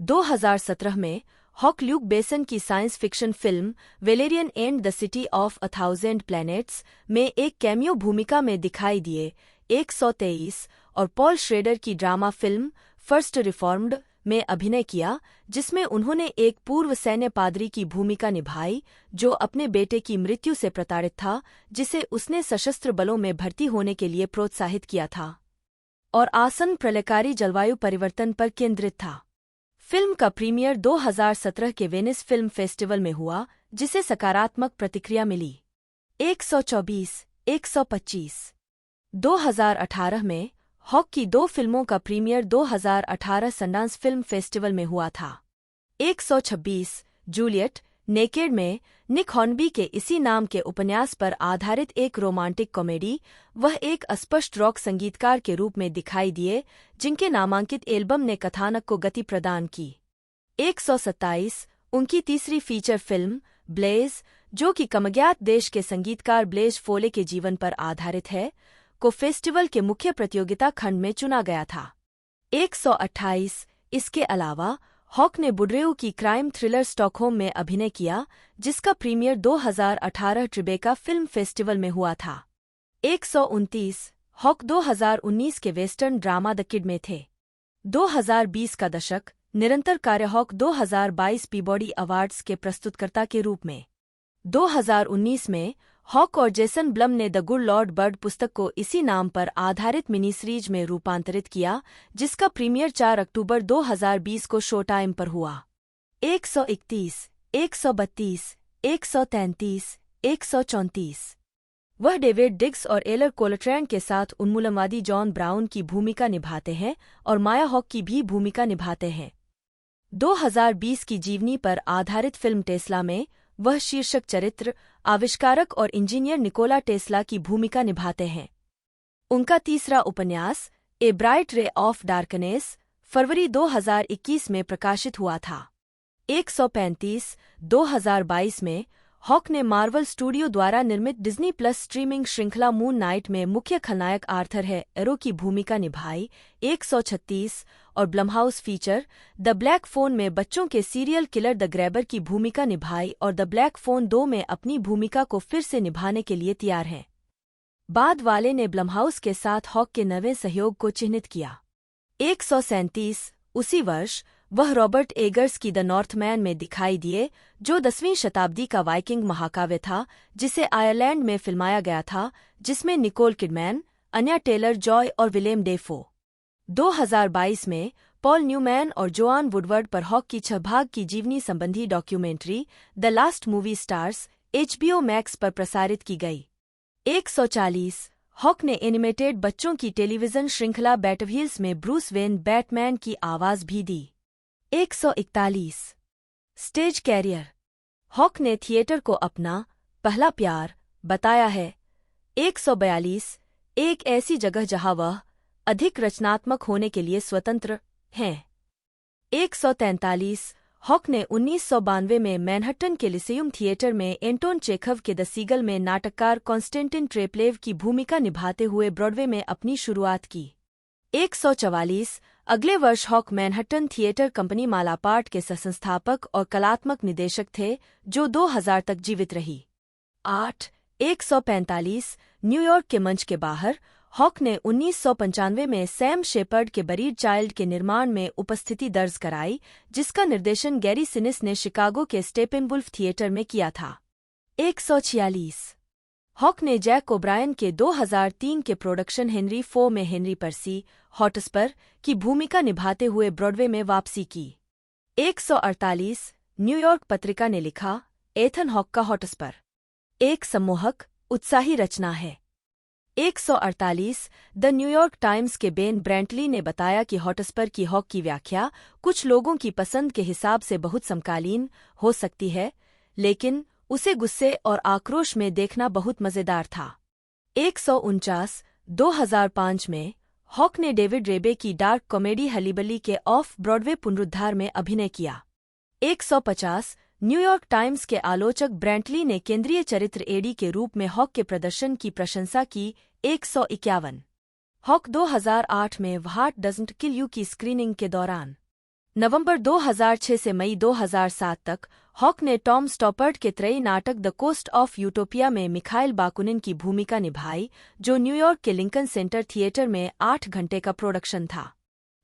2017 में हॉक ल्यूक बेसन की science fiction film Valerian and the city of 1000 planets में एक कैमियो भूमिका में दिखाई दिए। 123 और पॉल श्रेडर की ड्रामा फिल्म फर्स्ट रिफॉर्म्ड में अभिनय किया, जिसमें उन्होंने एक पूर्व सैन्य पादरी की भूमिका निभाई जो अपने बेटे की मृत्यु से प्रताड़ित था, जिसे उसने सशस्त्र बलों में भर्ती होने के लिए प्रोत्साहित किया था और आसन्न प्रलयकारी जलवायु परिवर्तन पर केंद्रित था। फिल्म का प्रीमियर 2017 के वेनिस फिल्म फेस्टिवल में हुआ, जिसे सकारात्मक प्रतिक्रिया मिली। 124 125 2018 में हॉक की 2 फिल्मों का प्रीमियर 2018 सनडांस फिल्म फेस्टिवल में हुआ था। 126 जूलियट नेकेड में निक हॉर्नबी के इसी नाम के उपन्यास पर आधारित एक रोमांटिक कॉमेडी। वह एक अस्पष्ट रॉक संगीतकार के रूप में दिखाई दिए, जिनके नामांकित एल्बम ने कथानक को गति प्रदान की। 127 उनकी तीसरी फीचर फिल्म ब्लेज, जो कि कमज्ञात देश के संगीतकार ब्लेज फोले के जीवन पर आधारित है, को फेस्टिवल के मुख्य प्रतियोगिता खंड में चुना गया था। 128 इसके अलावा हॉक ने बुड्रेउ की क्राइम थ्रिलर स्टॉकहोम में अभिनय किया, जिसका प्रीमियर 2018 ट्रिबेका फिल्म फेस्टिवल में हुआ था। 129 हॉक 2019 के वेस्टर्न ड्रामा द किड में थे। 2020 का दशक निरंतर कार्य हॉक 2022 पीबॉडी अवार्ड्स के प्रस्तुतकर्ता के रूप में। 2019 में हॉक और जेसन ब्लम ने द गुड लॉर्ड बर्ड पुस्तक को इसी नाम पर आधारित मिनी सीरीज में रूपांतरित किया, जिसका प्रीमियर 4 अक्टूबर 2020 को शो टाइम पर हुआ। 131, 132, 133, 134। वह डेविड डिग्स और एलर कोलट्रेन के साथ उन्मूलनवादी जॉन ब्राउन की भूमिका निभाते हैं और माया हॉक की भी भूमिका निभाते हैं। 2020 की जीवनी पर आधारित फिल्म टेस्ला में वह शीर्षक चरित्र, आविष्कारक और इंजीनियर निकोला टेस्ला की भूमिका निभाते हैं। उनका तीसरा उपन्यास A Bright Ray of Darkness फरवरी 2021 में प्रकाशित हुआ था। 135, 2022 में हॉक ने मार्वल स्टूडियो द्वारा निर्मित डिज्नी प्लस स्ट्रीमिंग श्रृंखला मून नाइट में मुख्य खलनायक आर्थर है एरो की भूमिका निभाई। 136 और ब्लमहाउस फीचर द ब्लैक फोन में बच्चों के सीरियल किलर द ग्रैबर की भूमिका निभाई और द ब्लैक फोन 2 में अपनी भूमिका को फिर से निभाने के लिए तैयार हैं। बाद वाले ने ब्लमहाउस के साथ हॉक के नवे सहयोग को चिह्नित किया। 137 उसी वर्ष वह रॉबर्ट एगर्स की द नॉर्थमैन में दिखाई दिए, जो 10वीं शताब्दी का वाइकिंग महाकाव्य था जिसे आयरलैंड में फिल्माया गया था, जिसमें निकोल किडमैन, अन्या टेलर जॉय और विलेम डेफो। 2022 में पॉल न्यूमैन और जोआन वुडवर्ड पर हॉक की 6 भाग की जीवनी संबंधी documentary the last movie stars HBO max पर प्रसारित की गई। 140 हॉक ने एनिमेटेड बच्चों की टेलीविजन श्रृंखला बैटव्हील्स में ब्रूस वेन बैटमैन की आवाज भी दी। 141 स्टेज कैरियर हॉक ने थिएटर को अपना पहला प्यार बताया है। 142 एक ऐसी जगह जहां वह अधिक रचनात्मक होने के लिए स्वतंत्र हैं। 143 हॉक ने 1992 में मैनहट्टन के लिसेयम थिएटर में एंटोन चेखव के द सीगल में नाटककार कॉन्स्टेंटिन ट्रेप्लेव की भूमिका निभाते हुए ब्रॉडवे में अपनी शुरुआत की। 144 अगले वर्ष हॉक मैनहट्टन थिएटर कंपनी मालापार्ट के सहसंस्थापक और कलात्मक निदेशक थे, जो 2000 तक जीवित रही। 8 145 न्यूयॉर्क के मंच के बाहर हॉक ने 1995 में सैम शेपर्ड के बरीड चाइल्ड के निर्माण में उपस्थिति दर्ज कराई, जिसका निर्देशन गैरी सिनिस ने शिकागो के स्टेपेनवुल्फ थिएटर में किया था। 146 हॉक ने जैक ओब्रायन के 2003 के प्रोडक्शन हेनरी IV में हेनरी पर्सी हॉटस्पर की भूमिका निभाते हुए ब्रॉडवे में वापसी की। 148 न्यूयॉर्क पत्रिका ने लिखा, एथन हॉक का हॉटस्पर एक सम्मोहक, उत्साही रचना है। 148 द न्यूयॉर्क टाइम्स के बेन ब्रेंटली ने बताया कि हॉटस्पर की हॉक की व्याख्या कुछ लोगों की पसंद के हिसाब से बहुत समकालीन हो सकती है, लेकिन उसे गुस्से और आक्रोश में देखना बहुत मजेदार था। 149 2005 में हॉक ने डेविड रेबे की डार्क कॉमेडी हलीबली के ऑफ ब्रॉडवे पुनरुद्धार में अभिनय किया। 150 न्यूयॉर्क टाइम्स के आलोचक ब्रेंटली ने केंद्रीय चरित्र एडी के रूप में हॉक के प्रदर्शन की प्रशंसा की। 151 हॉक 2008 में व्हाट डजंट किल यू की स्क्रीनिंग के दौरान नवंबर 2006 से मई 2007 तक हॉक ने टॉम स्टॉपर्ट के त्रयी नाटक द कोस्ट ऑफ यूटोपिया में मिखाइल बाकुनिन की भूमिका निभाई, जो न्यूयॉर्क के लिंकन सेंटर थिएटर में 8 घंटे का प्रोडक्शन था।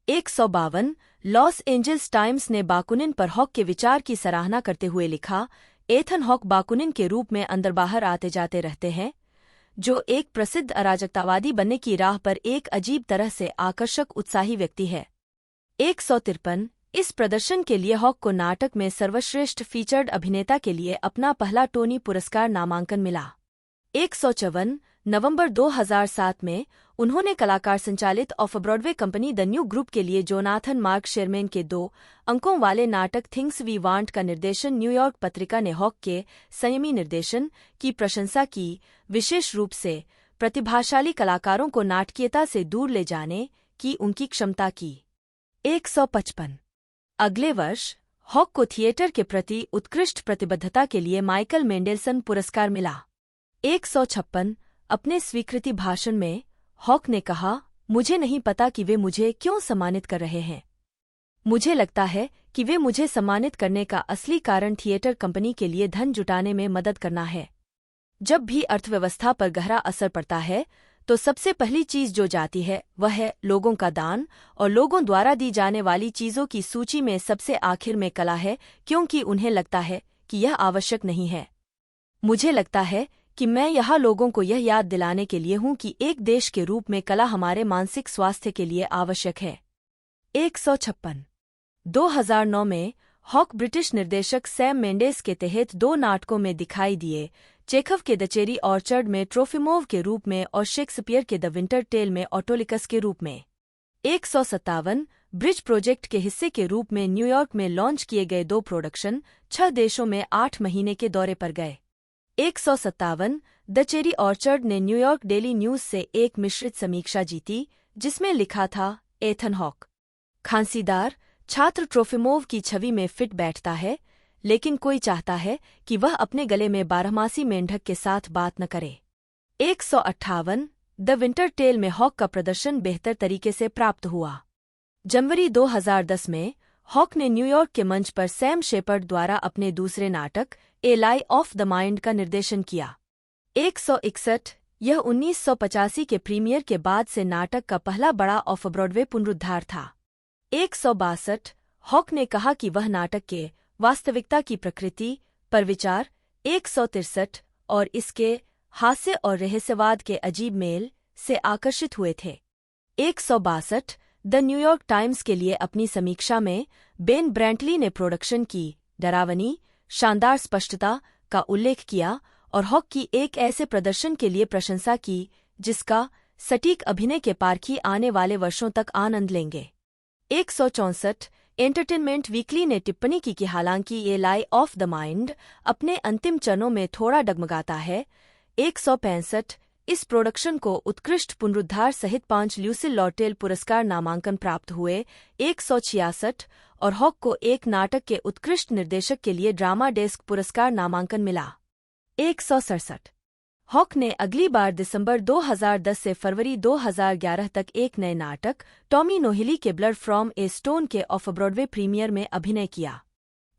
152 लॉस एंजल्स टाइम्स ने बाकुनिन पर हॉक के विचार की सराहना करते हुए लिखा, एथन हॉक बाकुनिन के रूप में अंदर बाहर आते जाते रहते हैं, जो एक प्रसिद्ध अराजकतावादी बनने की राह पर एक अजीब तरह से आकर्षक उत्साही व्यक्ति है। 153 इस प्रदर्शन के लिए हॉक को नाटक में सर्वश्रेष्ठ फीचर्ड अभिनेता के लिए अपना पहला टोनी पुरस्कार नामांकन मिला। 154 नवंबर 2007 में उन्होंने कलाकार संचालित of Broadway company the new group के लिए जोनाथन मार्क शेरमैन के 2 अंकों वाले नाटक थिंग्स वी वांट का निर्देशन। न्यूयॉर्क पत्रिका ने हॉक के संयमी निर्देशन की प्रशंसा की, विशेष रूप से प्रतिभाशाली कलाकारों को नाटकीयता से दूर ले जाने की उनकी क्षमता की। 155 अगले वर्ष हॉक को थिएटर के प्रति उत्कृष्ट प्रतिबद्धता के लिए माइकल मेंडेलसन पुरस्कार मिला। 156 अपने स्वीकृति भाषण में हॉक ने कहा, मुझे नहीं पता कि वे मुझे क्यों सम्मानित कर रहे हैं। मुझे लगता है कि वे मुझे सम्मानित करने का असली कारण थिएटर कंपनी के लिए धन जुटाने में मदद करना है। जब भी अर्थव्यवस्था पर गहरा असर पड़ता है तो सबसे पहली चीज जो जाती है वह है लोगों का दान, और लोगों द्वारा दी जाने वाली चीजों की सूची में सबसे आखिर में कला है, क्योंकि उन्हें लगता है कि यह आवश्यक नहीं है। मुझे लगता है कि मैं यहाँ लोगों को यह याद दिलाने के लिए हूँ कि एक देश के रूप में कला हमारे मानसिक स्वास्थ्य के लिए आवश्यक है। 156 2009 में हॉक ब्रिटिश निर्देशक सैम मेंडेस के तहत 2 नाटकों में दिखाई दिए, चेखव के द चेरी ऑर्चर्ड में ट्रोफिमोव के रूप में और शेक्सपियर के द विंटर टेल में ऑटोलिकस के रूप में। 157 ब्रिज प्रोजेक्ट के हिस्से के रूप में न्यूयॉर्क में लॉन्च किए गए 2 प्रोडक्शन 6 देशों में 8 महीने के दौरे पर गए। 157 द चेरी ऑर्चर्ड ने न्यूयॉर्क डेली न्यूज से एक मिश्रित समीक्षा जीती, जिसमें लिखा था, एथन हॉक खांसीदार छात्र ट्रोफिमोव की छवि में फिट बैठता है, लेकिन कोई चाहता है कि वह अपने गले में बारहमासी मेंढक के साथ बात न करे। 158 द विंटर टेल में हॉक का प्रदर्शन बेहतर तरीके से प्राप्त हुआ। जनवरी 2010 में हॉक ने न्यूयॉर्क के मंच पर सैम शेपर्ड द्वारा अपने दूसरे नाटक ए लाई ऑफ द माइंड का निर्देशन किया। 161 यह 1985 के प्रीमियर के बाद से नाटक का पहला बड़ा ऑफ ब्रॉडवे पुनरुद्धार था। 162 हॉक ने कहा कि वह नाटक के वास्तविकता की प्रकृति पर विचार 163 और इसके हास्य और रहस्यवाद के अजीब मेल से आकर्षित हुए थे। 162 द न्यूयॉर्क टाइम्स के लिए अपनी समीक्षा में बेन ब्रैंटली ने प्रोडक्शन की डरावनी शानदार स्पष्टता का उल्लेख किया और हॉक की एक ऐसे प्रदर्शन के लिए प्रशंसा की जिसका सटीक अभिनय के पारखी आने वाले वर्षों तक आनंद लेंगे। 164 एंटरटेनमेंट वीकली ने टिप्पणी की कि हालांकि ये लाई ऑफ द माइंड अपने अंतिम चरणों में थोड़ा डगमगाता है। 165 इस प्रोडक्शन को उत्कृष्ट पुनरुद्धार सहित 5 ल्यूसिल लॉटेल पुरस्कार नामांकन प्राप्त हुए। 166 और हॉक को एक नाटक के उत्कृष्ट निर्देशक के लिए ड्रामा डेस्क पुरस्कार नामांकन मिला। 167 हॉक ने अगली बार दिसंबर 2010 से फरवरी 2011 तक एक नए नाटक टॉमी नोहिली के ब्लड फ्रॉम ए स्टोन के ऑफ ब्रॉडवे प्रीमियर में अभिनय किया।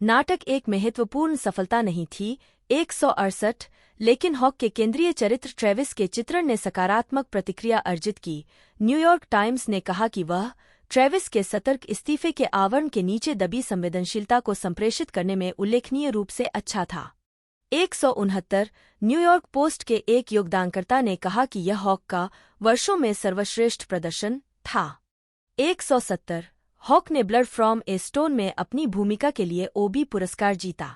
नाटक एक महत्वपूर्ण सफलता नहीं थी। 168 लेकिन हॉक के केंद्रीय चरित्र ट्रेविस के चित्रण ने सकारात्मक प्रतिक्रिया अर्जित की। न्यूयॉर्क टाइम्स ने कहा कि वह ट्रेविस के सतर्क इस्तीफे के आवरण के नीचे दबी संवेदनशीलता को संप्रेषित करने में उल्लेखनीय रूप से अच्छा था। 169 न्यूयॉर्क पोस्ट के एक योगदानकर्ता ने कहा कि यह हॉक का वर्षों में सर्वश्रेष्ठ प्रदर्शन था। 170 हॉक ने ब्लड फ्रॉम ए स्टोन में अपनी भूमिका के लिए ओबी पुरस्कार जीता।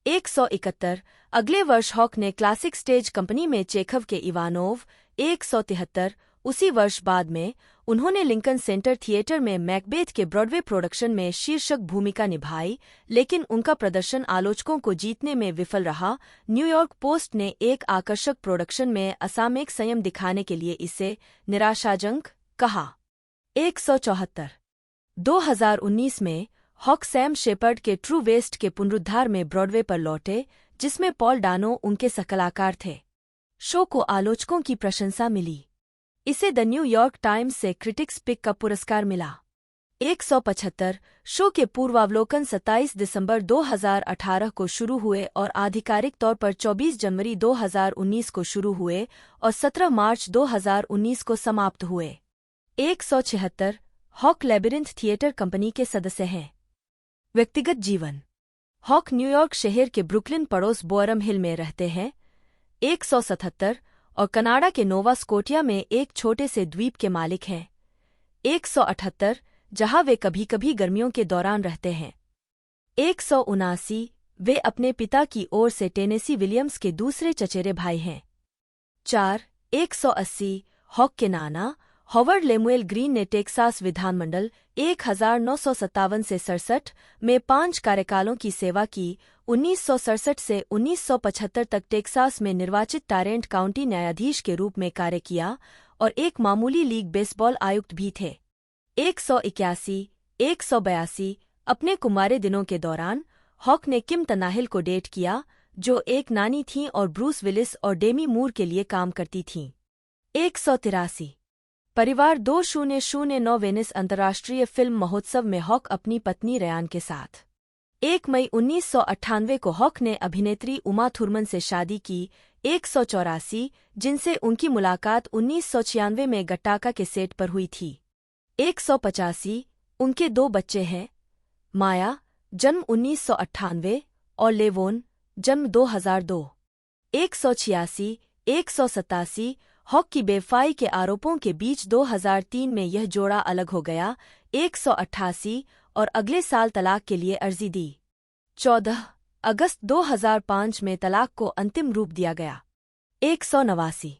171 अगले वर्ष हॉक ने क्लासिक स्टेज कंपनी में चेखव के इवानोव। 173 उसी वर्ष बाद में उन्होंने लिंकन सेंटर थिएटर में मैकबेथ के ब्रॉडवे प्रोडक्शन में शीर्षक भूमिका निभाई, लेकिन उनका प्रदर्शन आलोचकों को जीतने में विफल रहा। न्यूयॉर्क पोस्ट ने एक आकर्षक प्रोडक्शन में असामयिक संयम दिखाने के लिए इसे निराशाजनक कहा। 174 2019 में हॉक सैम शेपर्ड के ट्रू वेस्ट के पुनरुद्धार में ब्रॉडवे पर लौटे, जिसमें पॉल डानो उनके सहकलाकार थे। शो को आलोचकों की प्रशंसा मिली। इसे द न्यूयॉर्क टाइम्स से क्रिटिक्स पिक का पुरस्कार मिला। 175 शो के पूर्वावलोकन 27 दिसंबर 2018 को शुरू हुए और आधिकारिक तौर पर 24 जनवरी 2019 को शुरू हुए और 17 मार्च 2019 को समाप्त हुए। 176 हॉक लेबिरिंथ थिएटर कंपनी के सदस्य हैं। व्यक्तिगत जीवन हॉक न्यूयॉर्क शहर के ब्रुकलिन पड़ोस बोअरम हिल में रहते हैं। 177 और कनाडा के नोवा स्कोटिया में एक छोटे से द्वीप के मालिक हैं। 178 जहां वे कभी कभी गर्मियों के दौरान रहते हैं। 179 वे अपने पिता की ओर से टेनेसी विलियम्स के दूसरे चचेरे भाई हैं। 4 180 हॉक के नाना हॉवर्ड लेमुएल ग्रीन ने टेक्सास विधानमंडल 1957 से 67 में 5 कार्यकालों की सेवा की। 1967 से 1975 तक टेक्सास में निर्वाचित टारेंट काउंटी न्यायाधीश के रूप में कार्य किया और एक मामूली लीग बेसबॉल आयुक्त भी थे। 181 182 अपने कुमारे दिनों के दौरान हॉक ने किम तनाहिल को डेट किया, जो एक नानी थीं और ब्रूस विलिस और डेमी मूर के लिए काम करती थीं। 183 परिवार 2009 वेनिस अंतर्राष्ट्रीय फिल्म महोत्सव में हॉक अपनी पत्नी रयान के साथ 1 मई 1998 को हॉक ने अभिनेत्री उमा थुरमन से शादी की। 184, जिनसे उनकी मुलाकात 1996 में गट्टाका के सेट पर हुई थी। 185, उनके 2 बच्चे हैं, माया जन्म 1998 और लेवोन जन्म 2002। 186, 187, हॉक की बेवफाई के आरोपों के बीच 2003 में यह जोड़ा अलग हो गया। 188 और अगले साल तलाक के लिए अर्जी दी। 14 अगस्त 2005 में तलाक को अंतिम रूप दिया गया। 189,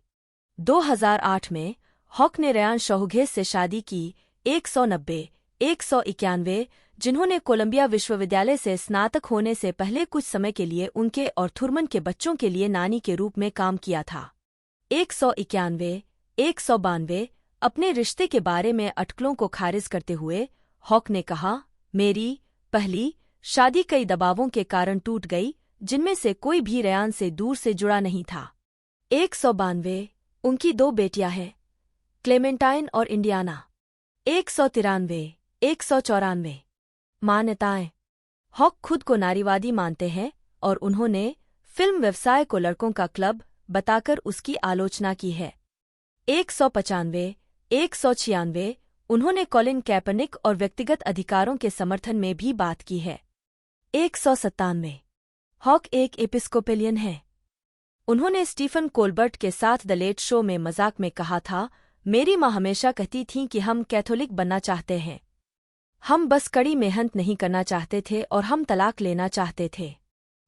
2008 में हॉक ने रयान शहुगेस से शादी की। 190, 191, जिन्होंने कोलंबिया विश्वविद्यालय से स्नातक होने से पहले कुछ समय के लिए उनके और थुरमन के बच्चों के लिए नानी के रूप में काम किया था। 191, 192, अपने रिश्ते के बारे में अटकलों को खारिज करते हुए हॉक ने कहा, मेरी पहली शादी कई दबावों के कारण टूट गई, जिनमें से कोई भी रयान से दूर से जुड़ा नहीं था। 192, उनकी 2 बेटियां हैं, क्लेमेंटाइन और इंडियाना। 193, 194, मान्यताएं। हॉक खुद को नारीवादी मानते हैं और उन्होंने फिल्म व्यवसाय को लड़कों का क्लब बताकर उसकी आलोचना की है। 195, 196, उन्होंने कॉलिन कैपर्निक और व्यक्तिगत अधिकारों के समर्थन में भी बात की है। 197, हॉक एक एपिस्कोपेलियन है। उन्होंने स्टीफन कोलबर्ट के साथ द लेट शो में मजाक में कहा था, मेरी माँ हमेशा कहती थीं कि हम कैथोलिक बनना चाहते हैं। हम बस कड़ी मेहनत नहीं करना चाहते थे और हम तलाक लेना चाहते थे।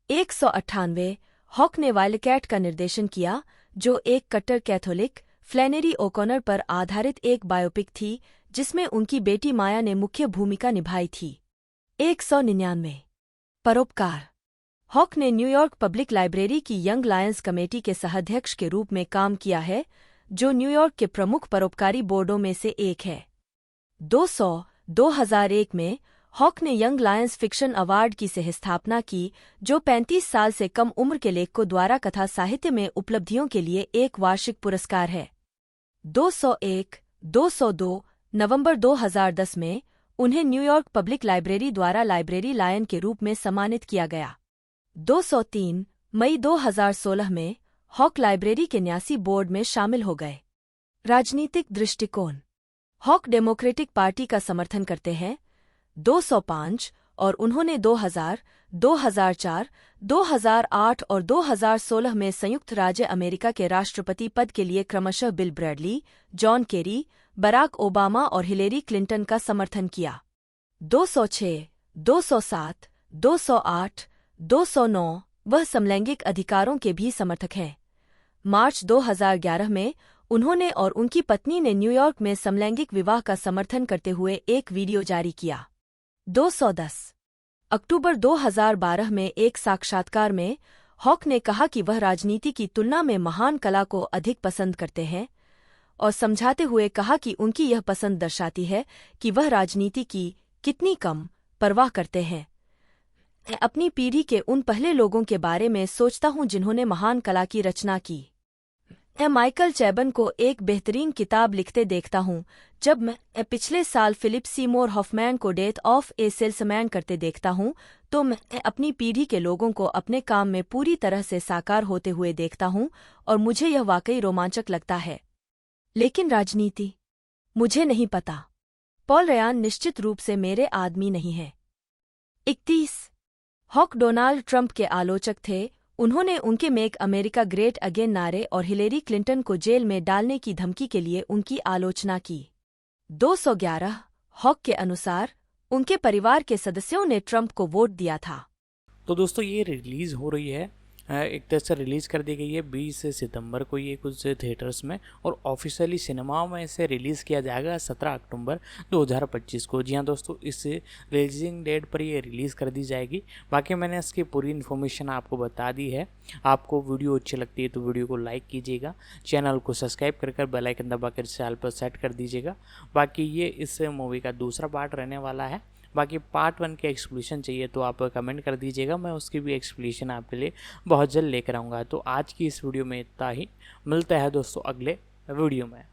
198, हॉक ने वाइल्डकैट का निर्देशन किया, जो एक कट्टर कैथोलिक फ्लैनेरी ओकॉनर पर आधारित एक बायोपिक थी, जिसमें उनकी बेटी माया ने मुख्य भूमिका निभाई थी। 199, परोपकार। हॉक ने न्यूयॉर्क पब्लिक लाइब्रेरी की यंग लायंस कमेटी के सहाध्यक्ष के रूप में काम किया है, जो न्यूयॉर्क के प्रमुख परोपकारी बोर्डों में से एक है। 200, 2001 में हॉक ने यंग लायंस फिक्शन अवार्ड की सहस्थापना की, जो 35 साल से कम उम्र के लेखकों द्वारा कथा साहित्य में उपलब्धियों के लिए एक वार्षिक पुरस्कार है। 201, 202, नवंबर 2010 में उन्हें न्यूयॉर्क पब्लिक लाइब्रेरी द्वारा लाइब्रेरी लायन के रूप में सम्मानित किया गया। 203, मई 2016 में हॉक लाइब्रेरी के न्यासी बोर्ड में शामिल हो गए। राजनीतिक दृष्टिकोण। हॉक डेमोक्रेटिक पार्टी का समर्थन करते हैं। 205, और उन्होंने 2000, 2004, 2008 और 2016 में संयुक्त राज्य अमेरिका के राष्ट्रपति पद के लिए क्रमशः Bill Bradley, John Kerry, Barack Obama और हिलेरी क्लिंटन का समर्थन किया। 206, 207, 208, 209, वह समलैंगिक अधिकारों के भी समर्थक हैं। मार्च 2011 में उन्होंने और उनकी पत्नी ने न्यूयॉर्क में समलैंगिक विवाह का समर्थन करते हुए एक वीडियो जारी किया। 210, अक्टूबर 2012 में एक साक्षात्कार में हॉक ने कहा कि वह राजनीति की तुलना में महान कला को अधिक पसंद करते हैं, और समझाते हुए कहा कि उनकी यह पसंद दर्शाती है कि वह राजनीति की कितनी कम परवाह करते हैं। मैं अपनी पीढ़ी के उन पहले लोगों के बारे में सोचता हूँ जिन्होंने महान कला की रचना की। मैं माइकल चैबन को एक बेहतरीन किताब लिखते देखता हूँ। जब मैं पिछले साल फिलिप सीमोर हॉफमैन को डेथ ऑफ ए सेल्समैन करते देखता हूँ, तो मैं अपनी पीढ़ी के लोगों को अपने काम में पूरी तरह से साकार होते हुए देखता हूँ, और मुझे यह वाकई रोमांचक लगता है। लेकिन राजनीति, मुझे नहीं पता। पॉल रयान निश्चित रूप से मेरे आदमी नहीं है। 31, हॉक डोनाल्ड ट्रंप के आलोचक थे। उन्होंने उनके मेक अमेरिका ग्रेट अगेन नारे और हिलेरी क्लिंटन को जेल में डालने की धमकी के लिए उनकी आलोचना की। 211, हॉक के अनुसार उनके परिवार के सदस्यों ने ट्रंप को वोट दिया था। तो दोस्तों ये रिलीज़ हो रही है, एक तरह से रिलीज़ कर दी गई है 20 सितंबर को ये कुछ थिएटर्स में, और ऑफिशियली सिनेमा में इसे रिलीज़ किया जाएगा 17 अक्टूबर 2025 को। जी हाँ दोस्तों, इस रिलीजिंग डेट पर ये रिलीज़ कर दी जाएगी। बाकी मैंने इसकी पूरी इन्फॉर्मेशन आपको बता दी है। आपको वीडियो अच्छी लगती है तो वीडियो को लाइक कीजिएगा, चैनल को सब्सक्राइब कर बेल आइकन दबाकर चैनल पर सेट कर दीजिएगा। बाकी ये इस मूवी का दूसरा पार्ट रहने वाला है। बाकी पार्ट 1 के एक्सप्लेनेशन चाहिए तो आप कमेंट कर दीजिएगा, मैं उसकी भी एक्सप्लेनेशन आपके लिए बहुत जल्द लेकर आऊँगा। तो आज की इस वीडियो में इतना ही, मिलता है दोस्तों अगले वीडियो में।